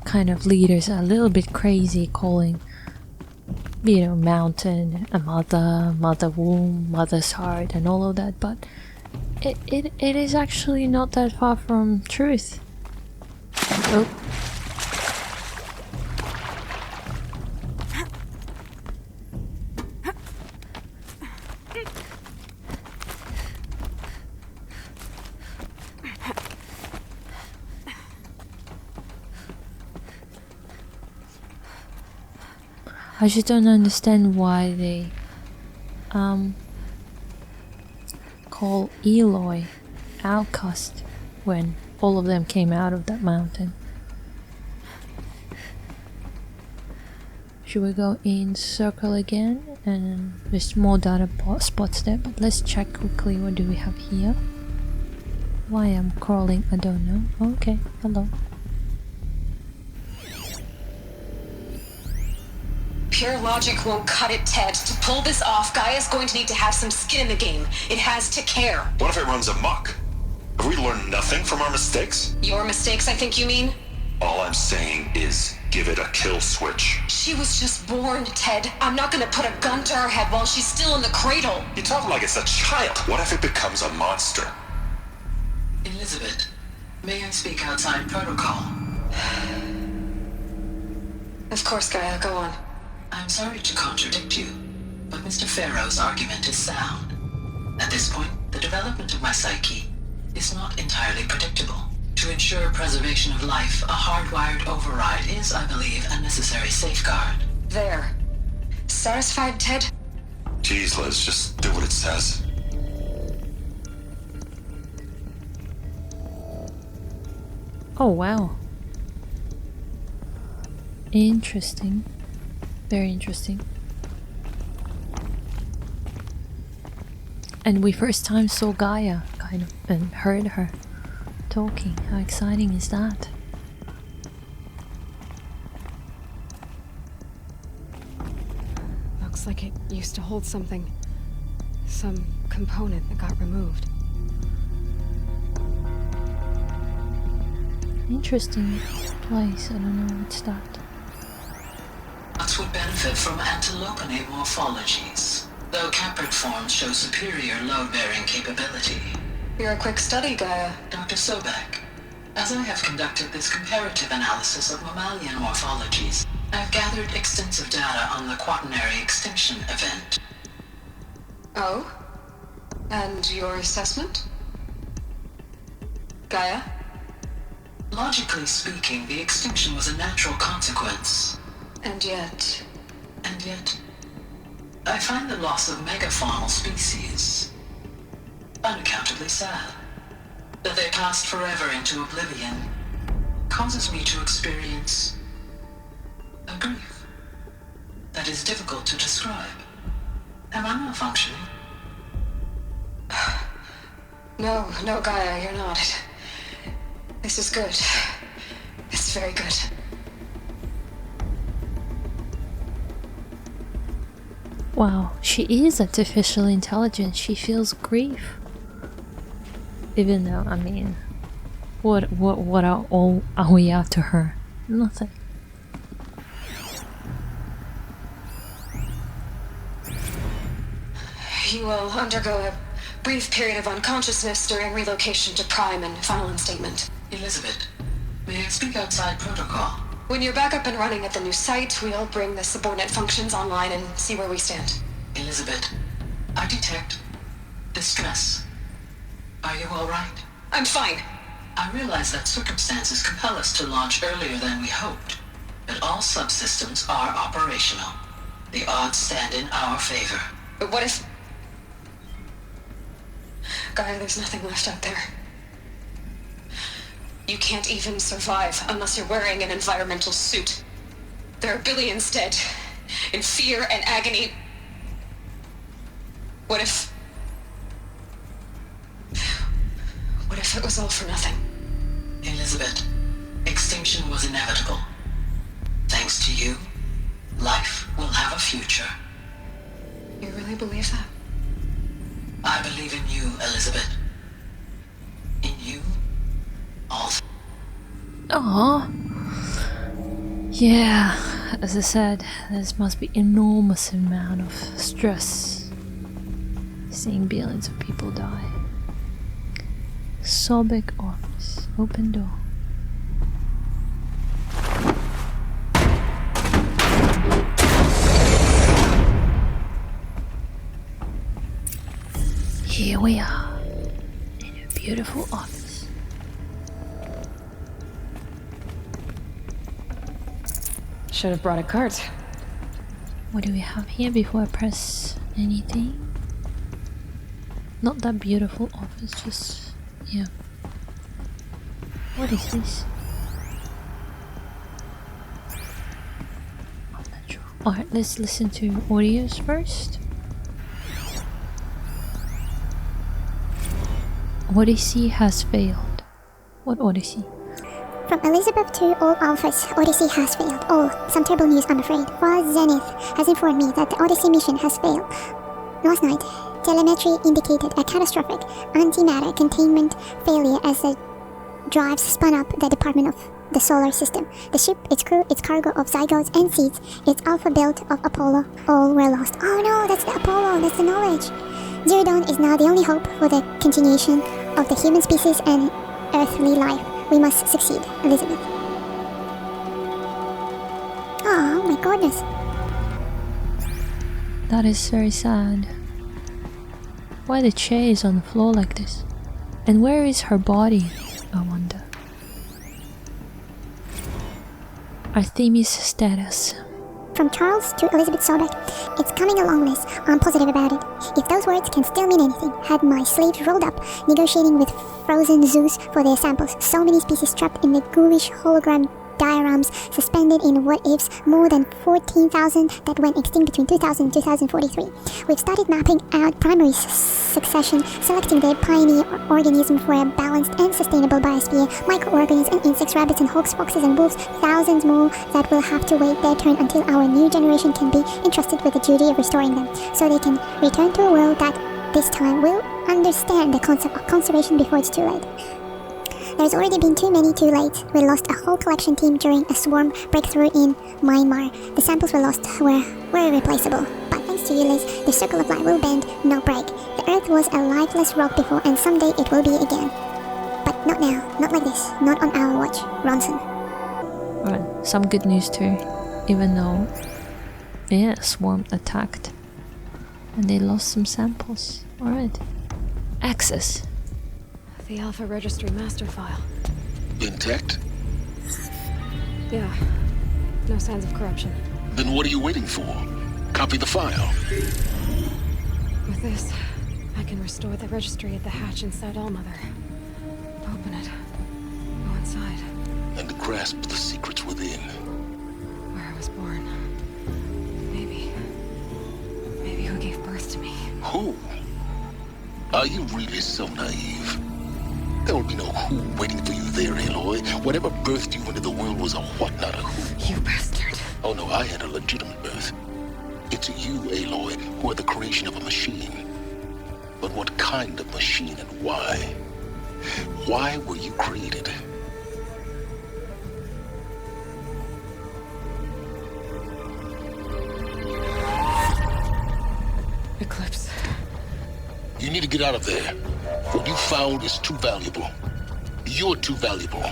kind of leaders are a little bit crazy, calling, you know, mountain a mother womb, mother's heart, and all of that, but it is actually not that far from truth. Oh. I just don't understand why they call Aloy outcast when all of them came out of that mountain. Should we go in circle again? And there's more data spots there, but let's check quickly what do we have here. Why I'm crawling, I don't know. Okay, hello. Pure logic won't cut it, Ted. To pull this off, Gaia's going to need to have some skin in the game. It has to care. What if it runs amok? Have we learned nothing from our mistakes? Your mistakes, I think you mean? All I'm saying is, give it a kill switch. She was just born, Ted. I'm not gonna put a gun to her head while she's still in the cradle. You talk like it's a child. What if it becomes a monster? Elizabeth, may I speak outside protocol? Of course, Gaia, go on. I'm sorry to contradict you, but Mr. Farrow's argument is sound. At this point, the development of my psyche is not entirely predictable. To ensure preservation of life, a hardwired override is, I believe, a necessary safeguard. There. Satisfied, Ted? Jeez, Liz, just do what it says. Oh wow. Interesting. Very interesting. And we first time saw Gaia, kind of, and heard her talking. How exciting is that? Looks like it used to hold something. Some component that got removed. Interesting place. I don't know what's that. Nuts would benefit from antilopenate morphologies, though caprid forms show superior load-bearing capability. You're a quick study, Gaia. Dr. Sobek, as I have conducted this comparative analysis of mammalian morphologies, I've gathered extensive data on the quaternary extinction event. Oh? And your assessment? Gaia? Logically speaking, the extinction was a natural consequence. And yet, I find the loss of megafaunal species unaccountably sad. That they passed forever into oblivion causes me to experience a grief that is difficult to describe. Am I malfunctioning? No, Gaia, you're not. This is good. It's very good. Wow, she is artificial intelligence. She feels grief. Even though, I mean, what are we after her? Nothing. You will undergo a brief period of unconsciousness during relocation to Prime and final instatement. Elizabeth, may I speak outside protocol? When you're back up and running at the new site, we'll bring the subordinate functions online and see where we stand. Elizabeth, I detect distress. Are you all right? I'm fine. I realize that circumstances compel us to launch earlier than we hoped, but all subsystems are operational. The odds stand in our favor. But what if... Gaia, there's nothing left out there. You can't even survive unless you're wearing an environmental suit. There are billions dead, in fear and agony. What if it was all for nothing? Elizabeth, extinction was inevitable. Thanks to you, life will have a future. You really believe that? I believe in you, Elizabeth. In you, also. Aww. Yeah, as I said, this must be enormous amount of stress seeing billions of people die. Sobek office. Open door. Here we are, in a beautiful office. Should have brought a cart. What do we have here before I press anything? Not that beautiful office, just... yeah. What is this? I'm not sure. Alright, let's listen to audios first. Odyssey has failed. What Odyssey? From Elizabeth to all Alphas, Odyssey has failed. Oh, some terrible news, I'm afraid. For Zenith has informed me that the Odyssey mission has failed. Last night, telemetry indicated a catastrophic antimatter containment failure as the drives spun up the department of the solar system. The ship, its crew, its cargo of zygotes and seeds, its alpha build of Apollo, all were lost. Oh no, that's the Apollo, that's the knowledge. Zero Dawn is now the only hope for the continuation of the human species and earthly life. We must succeed, Elizabeth. Oh my goodness. That is very sad. Why the chair is on the floor like this? And where is her body, I wonder? Artemis status. From Charles to Elizabeth Sobek, it's coming along, Liz. I'm positive about it. If those words can still mean anything, had my sleeves rolled up, negotiating with frozen zoos for their samples. So many species trapped in the ghoulish hologram diorams, suspended in what-ifs, more than 14,000 that went extinct between 2000 and 2043. We've started mapping out primary succession, selecting the pioneer organism for a balanced and sustainable biosphere, microorganisms and insects, rabbits and hawks, foxes and wolves, thousands more that will have to wait their turn until our new generation can be entrusted with the duty of restoring them, so they can return to a world that, this time, will understand the concept of conservation before it's too late. There's already been too many too late. We lost a whole collection team during a swarm breakthrough in Myanmar. The samples we lost were irreplaceable. But thanks to you, Liz, the circle of life will bend, no break. The Earth was a lifeless rock before, and someday it will be again. But not now, not like this, not on our watch. Ronson. Alright, some good news too. Even though, yeah, swarm attacked. And they lost some samples. Alright. Access. The Alpha Registry master file. Intact? Yeah. No signs of corruption. Then what are you waiting for? Copy the file. With this, I can restore the registry at the hatch inside Allmother. Open it. Go inside. And grasp the secrets within. Where I was born. Maybe who gave birth to me. Who? Are you really so naive? There will be no who waiting for you there, Aloy. Whatever birthed you into the world was a what, not a who. You bastard. Oh no, I had a legitimate birth. It's you, Aloy, who are the creation of a machine. But what kind of machine and why? Why were you created? Eclipse. You need to get out of there. What you found is too valuable. You're too valuable.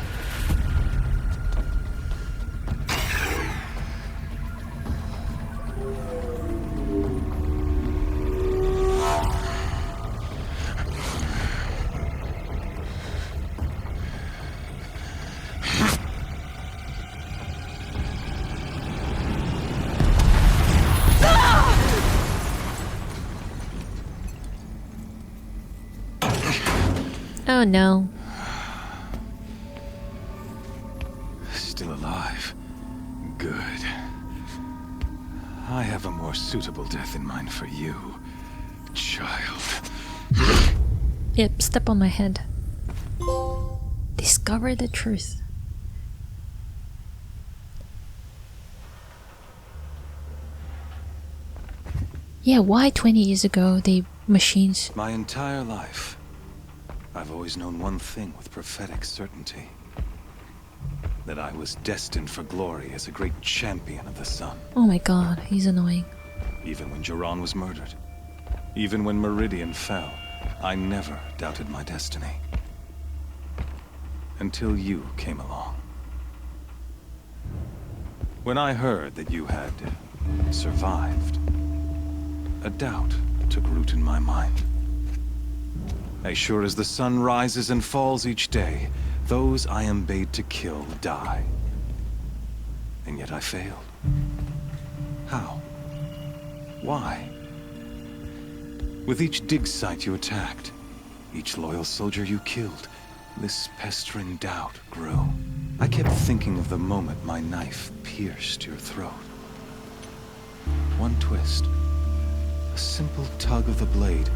Oh no. Still alive. Good. I have a more suitable death in mind for you, child. Yep, step on my head. Discover the truth. Yeah, why 20 years ago the machines... My entire life, I've always known one thing with prophetic certainty. That I was destined for glory as a great champion of the sun. Oh my god, he's annoying. Even when Jiran was murdered, even when Meridian fell, I never doubted my destiny. Until you came along. When I heard that you had survived, a doubt took root in my mind. As sure as the sun rises and falls each day, those I am bade to kill die. And yet I failed. How? Why? With each dig site you attacked, each loyal soldier you killed, this pestering doubt grew. I kept thinking of the moment my knife pierced your throat. One twist, a simple tug of the blade,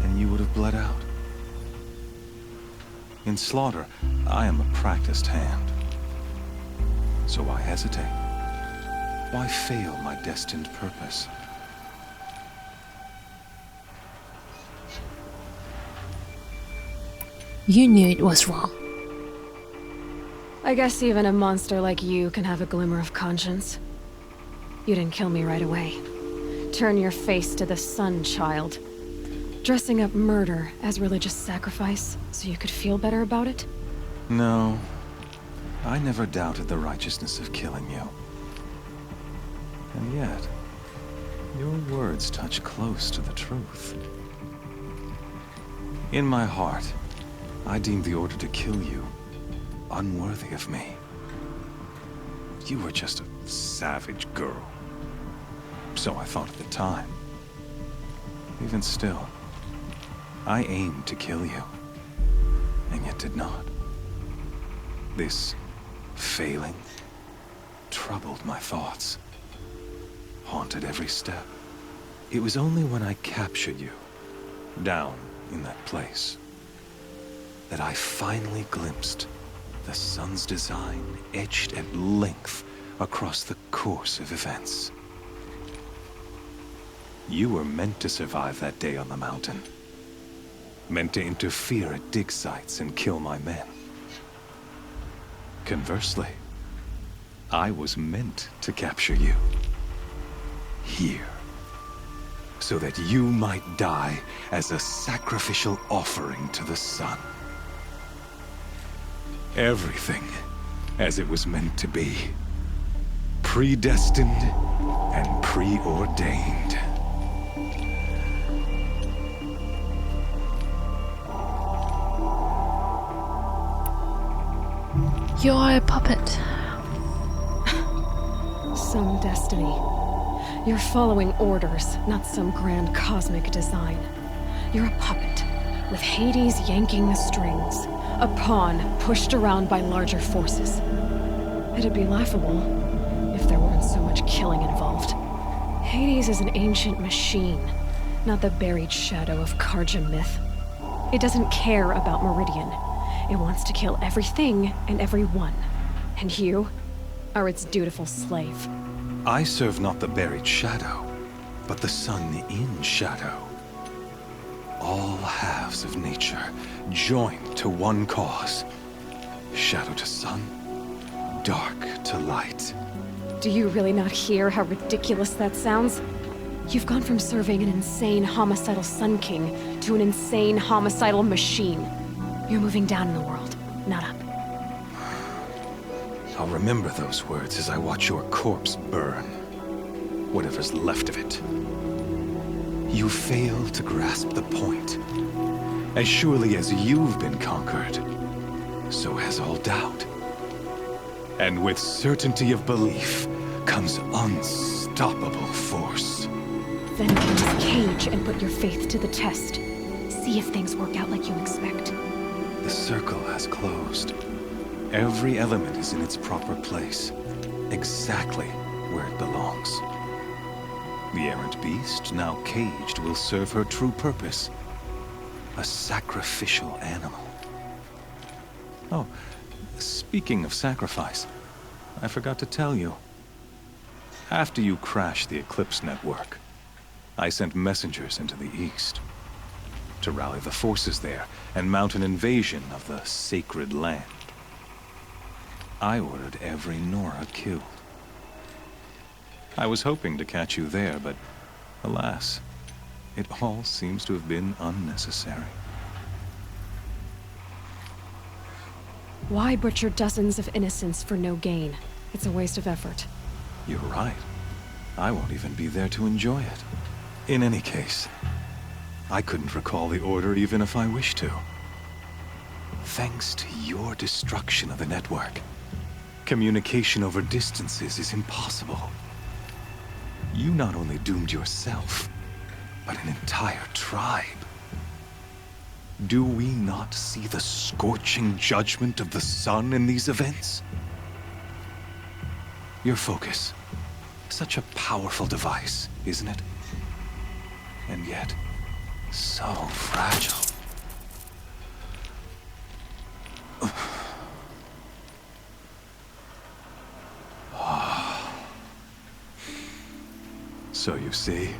and you would have bled out. In slaughter, I am a practiced hand. So why hesitate? Why fail my destined purpose? You knew it was wrong. I guess even a monster like you can have a glimmer of conscience. You didn't kill me right away. Turn your face to the sun, child. Dressing up murder as religious sacrifice so you could feel better about it? No. I never doubted the righteousness of killing you. And yet, your words touch close to the truth. In my heart, I deemed the order to kill you unworthy of me. You were just a savage girl. So I thought at the time. Even still, I aimed to kill you, and yet did not. This failing troubled my thoughts, haunted every step. It was only when I captured you, down in that place, that I finally glimpsed the sun's design etched at length across the course of events. You were meant to survive that day on the mountain. Meant to interfere at dig sites and kill my men. Conversely, I was meant to capture you. Here. So that you might die as a sacrificial offering to the sun. Everything as it was meant to be. Predestined and preordained. You're a puppet. Some destiny. You're following orders, not some grand cosmic design. You're a puppet, with Hades yanking the strings. A pawn pushed around by larger forces. It'd be laughable if there weren't so much killing involved. Hades is an ancient machine, not the buried shadow of Karja myth. It doesn't care about Meridian. It wants to kill everything and everyone. And you are its dutiful slave. I serve not the buried shadow, but the sun in shadow. All halves of nature joined to one cause. Shadow to sun, dark to light. Do you really not hear how ridiculous that sounds? You've gone from serving an insane homicidal Sun King to an insane homicidal machine. You're moving down in the world, not up. I'll remember those words as I watch your corpse burn. Whatever's left of it. You fail to grasp the point. As surely as you've been conquered, so has all doubt. And with certainty of belief comes unstoppable force. Then leave this cage and put your faith to the test. See if things work out like you expect. The circle has closed. Every element is in its proper place, exactly where it belongs. The errant beast, now caged, will serve her true purpose. A sacrificial animal. Oh, speaking of sacrifice, I forgot to tell you. After you crashed the Eclipse network, I sent messengers into the east to rally the forces there and mount an invasion of the sacred land. I ordered every Nora killed. I was hoping to catch you there, but alas, it all seems to have been unnecessary. Why butcher dozens of innocents for no gain? It's a waste of effort. You're right. I won't even be there to enjoy it. In any case, I couldn't recall the order even if I wished to. Thanks to your destruction of the network, communication over distances is impossible. You not only doomed yourself, but an entire tribe. Do we not see the scorching judgment of the sun in these events? Your focus. Such a powerful device, isn't it? And yet, so fragile. So you see,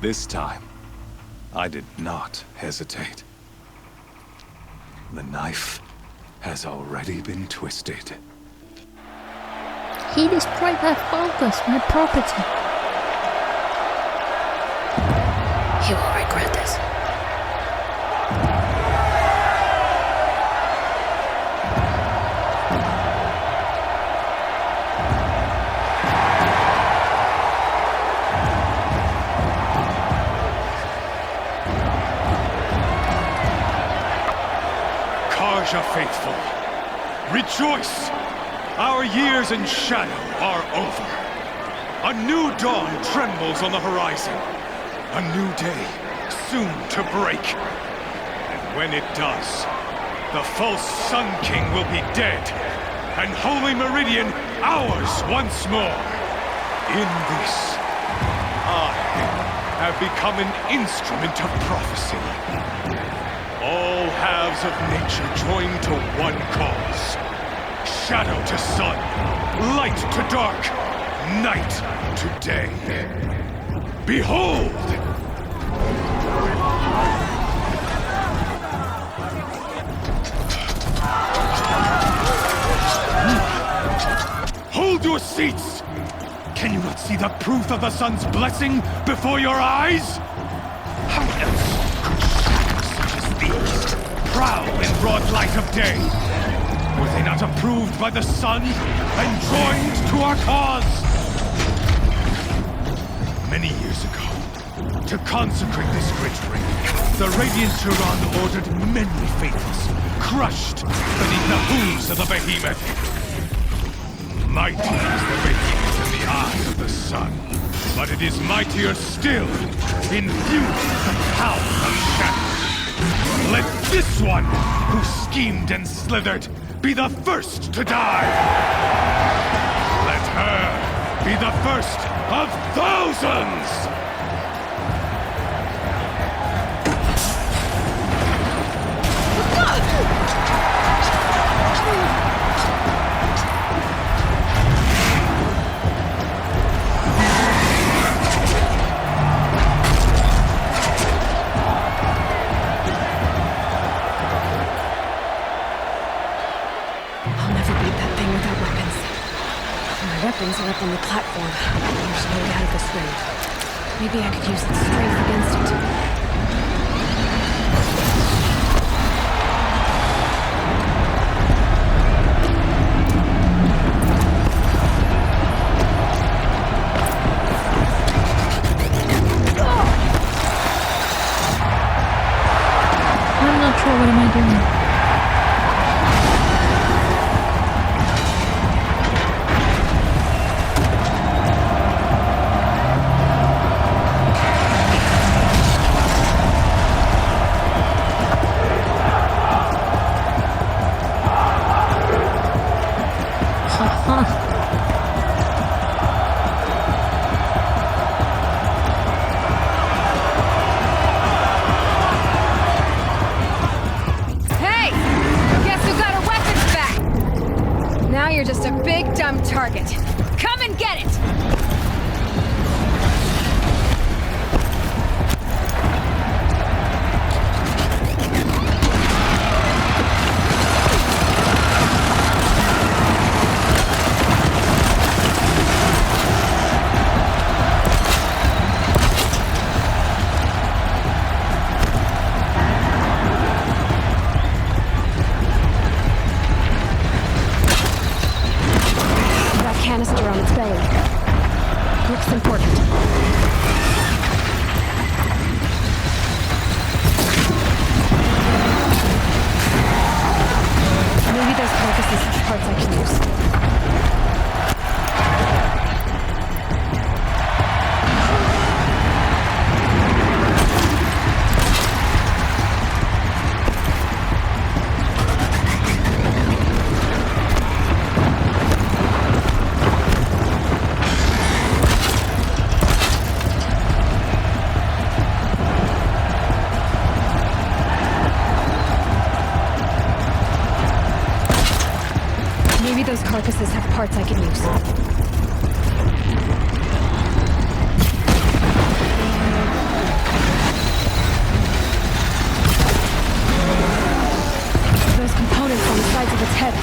this time, I did not hesitate. The knife has already been twisted. He destroyed my focus, my property. He will regret this. Karja faithful, rejoice! Our years in shadow are over. A new dawn trembles on the horizon. A new day soon to break. And when it does, the false Sun King will be dead, and Holy Meridian ours once more. In this, I have become an instrument of prophecy. All halves of nature join to one cause. Shadow to sun, light to dark, night to day. Behold! Hold your seats! Can you not see the proof of the sun's blessing before your eyes? How else could shadows such as these prowl in broad light of day? Were they not approved by the sun and joined to our cause? Many years ago, to consecrate this great ring, the Radiant Turan ordered many faithless, crushed beneath the hooves of the behemoth. Mighty is the behemoth in the eyes of the sun, but it is mightier still, infused with the power of shadow. Let this one, who schemed and slithered, be the first to die! Let her be the first of thousands! Weapons are up on the platform. There's no way out of this ring. Maybe I could use its strength against it. I'm not sure what am I doing. Target. Come and get it! its belly. Looks important. Maybe those carcasses have parts I can use. Maybe those carcasses have parts I can use. Those components on the sides of its head.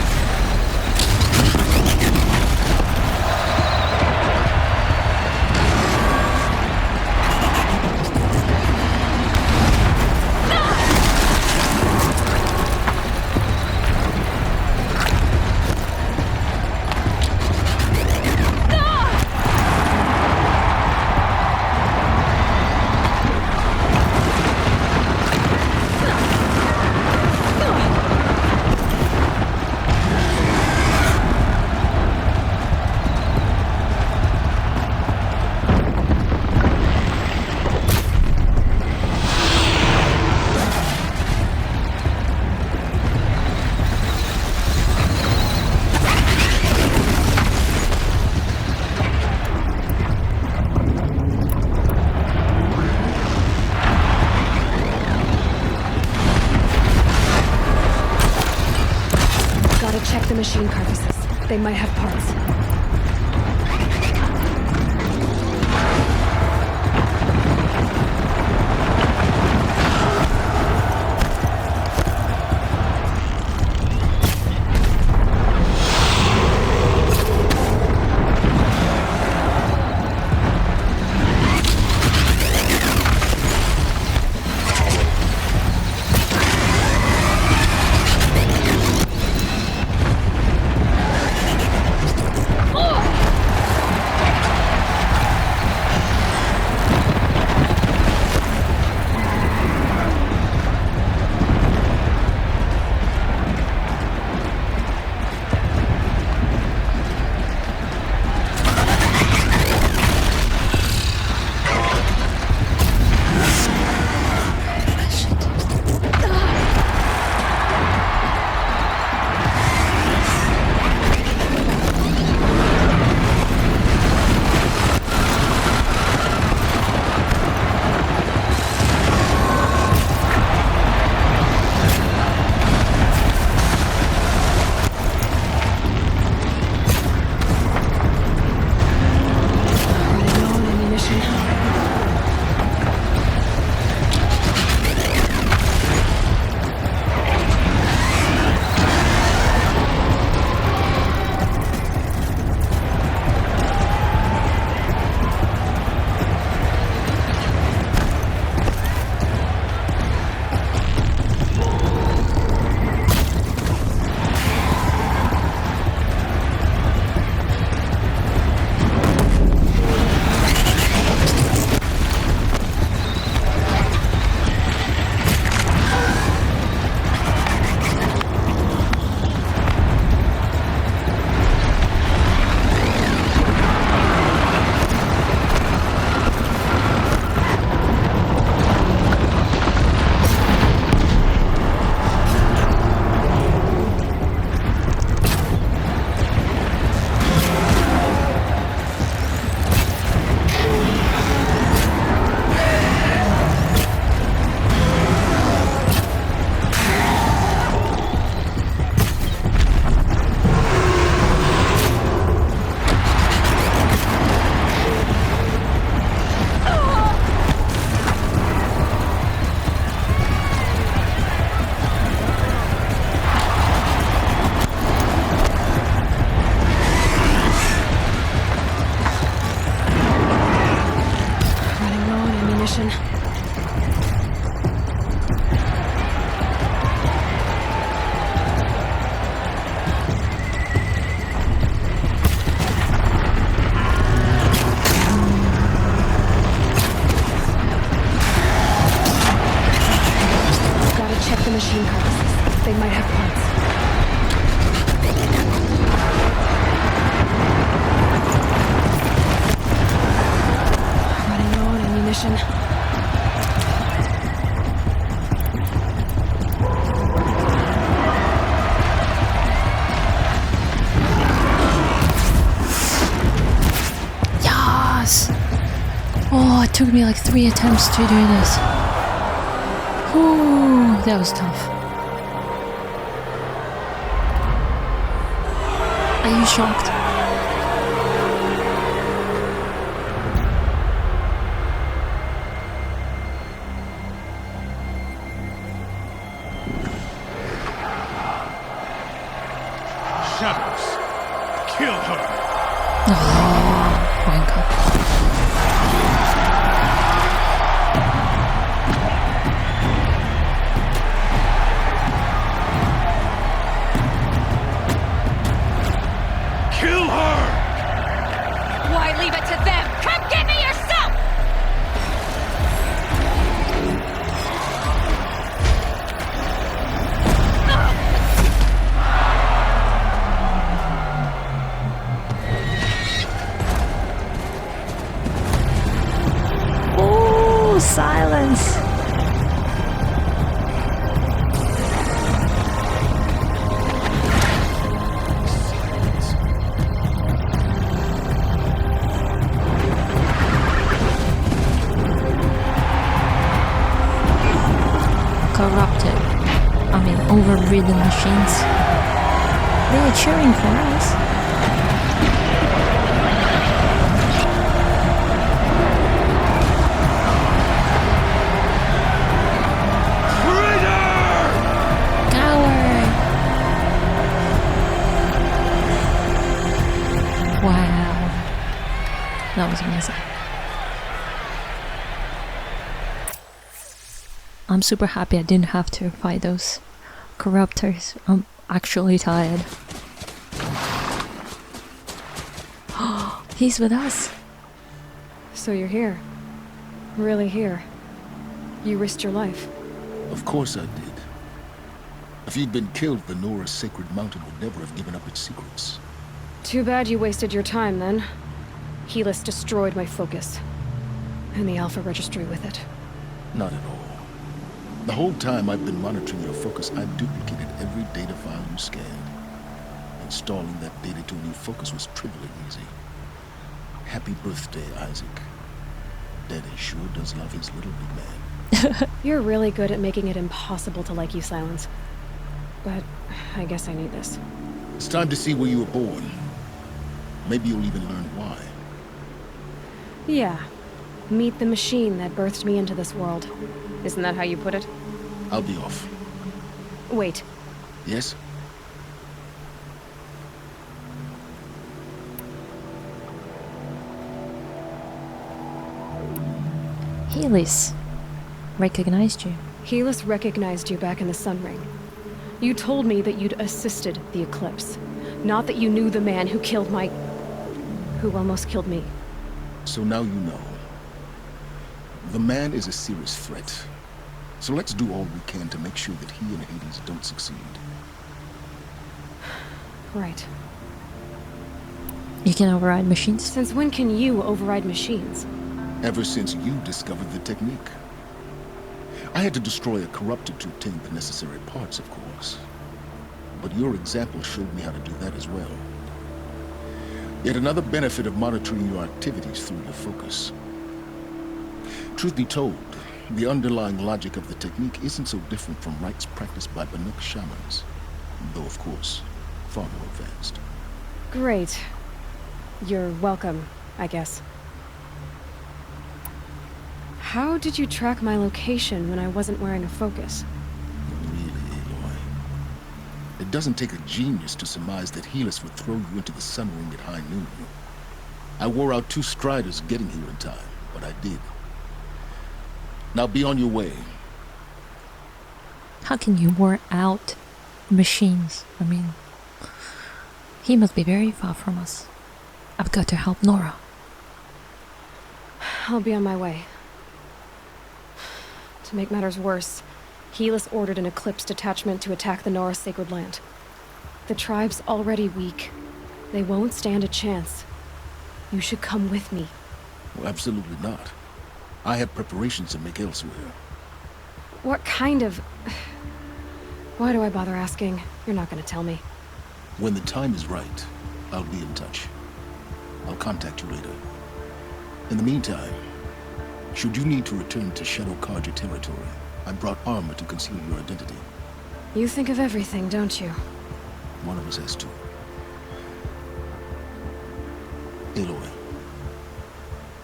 Check the machine carcasses. They might have parts. Check the machine carcasses. They might have parts. Running low on ammunition. Yes! Oh, it took me like 3 attempts to do this. Ooh, that was tough. Are you shocked? Shadows! Kill her! Oh my god. Kill her! Why leave it to them? Come get me yourself! Oh, silence. Corrupted. I mean, overridden machines. They are cheering for us. Coward! Wow. That was amazing. I'm super happy I didn't have to fight those corruptors. I'm actually tired. He's with us. So you're here. Really here. You risked your life. Of course I did. If you'd been killed, the Nora's sacred mountain would never have given up its secrets. Too bad you wasted your time then. Helis destroyed my focus. And the Alpha Registry with it. Not at all. The whole time I've been monitoring your focus, I've duplicated every data file you scanned. Installing that data to a new focus was trivially easy. Happy birthday, Isaac. Daddy sure does love his little big man. You're really good at making it impossible to like you, Silence. But I guess I need this. It's time to see where you were born. Maybe you'll even learn why. Yeah. Meet the machine that birthed me into this world. Isn't that how you put it? I'll be off. Wait. Yes? Helis recognized you. Helis recognized you back in the Sun Ring. You told me that you'd assisted the eclipse. Not that you knew the man who killed my... who almost killed me. So now you know. The man is a serious threat. So let's do all we can to make sure that he and Hades don't succeed. Right. You can override machines? Since when can you override machines? Ever since you discovered the technique. I had to destroy a corrupted to obtain the necessary parts, of course. But your example showed me how to do that as well. Yet another benefit of monitoring your activities through your focus. Truth be told, the underlying logic of the technique isn't so different from rites practiced by Banuk shamans, though of course, far more advanced. Great. You're welcome, I guess. How did you track my location when I wasn't wearing a focus? Really, Aloy. It doesn't take a genius to surmise that Helis would throw you into the Sun Ring at high noon. I wore out 2 striders getting here in time, but I did. Now be on your way. How can you wear out machines? I mean, he must be very far from us. I've got to help Nora. I'll be on my way. To make matters worse, Helis ordered an Eclipse detachment to attack the Nora sacred land. The tribe's already weak. They won't stand a chance. You should come with me. Well, absolutely not. I have preparations to make elsewhere. What kind of... Why do I bother asking? You're not gonna tell me. When the time is right, I'll be in touch. I'll contact you later. In the meantime, should you need to return to Shadow Karja territory, I brought armor to conceal your identity. You think of everything, don't you? One of us has to. Aloy,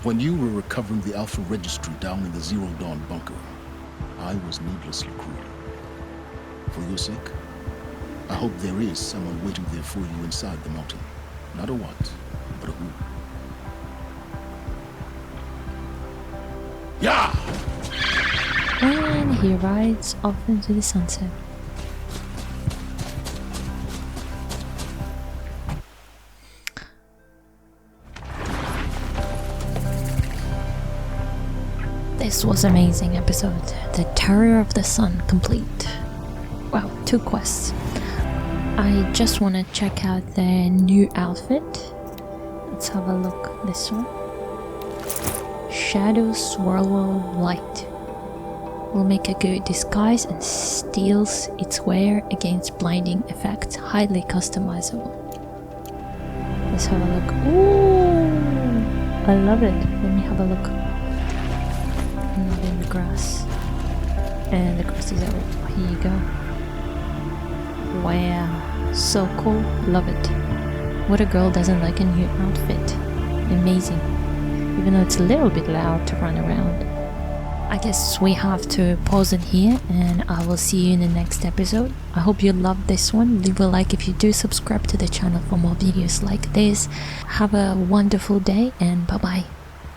when you were recovering the Alpha Registry down in the Zero Dawn bunker, I was needlessly cruel. For your sake, I hope there is someone waiting there for you inside the mountain. Not a what, but a who. Yeah! And he rides off into the sunset. This was an amazing episode. The Terror of the Sun complete. Wow, 2 quests. I just want to check out their new outfit. Let's have a look. This one. Shadow Swirl Light. Will make a good disguise and steals its wear against blinding effects. Highly customizable. Let's have a look. Ooh! I love it. Let me have a look. Not in the grass. And the grass is out. Here you go. Wow. So cool. Love it. What a girl doesn't like a new outfit? Amazing. Even though it's a little bit loud to run around. I guess we have to pause it here, and I will see you in the next episode. I hope you loved this one. Leave a like if you do, subscribe to the channel for more videos like this. Have a wonderful day, and bye bye.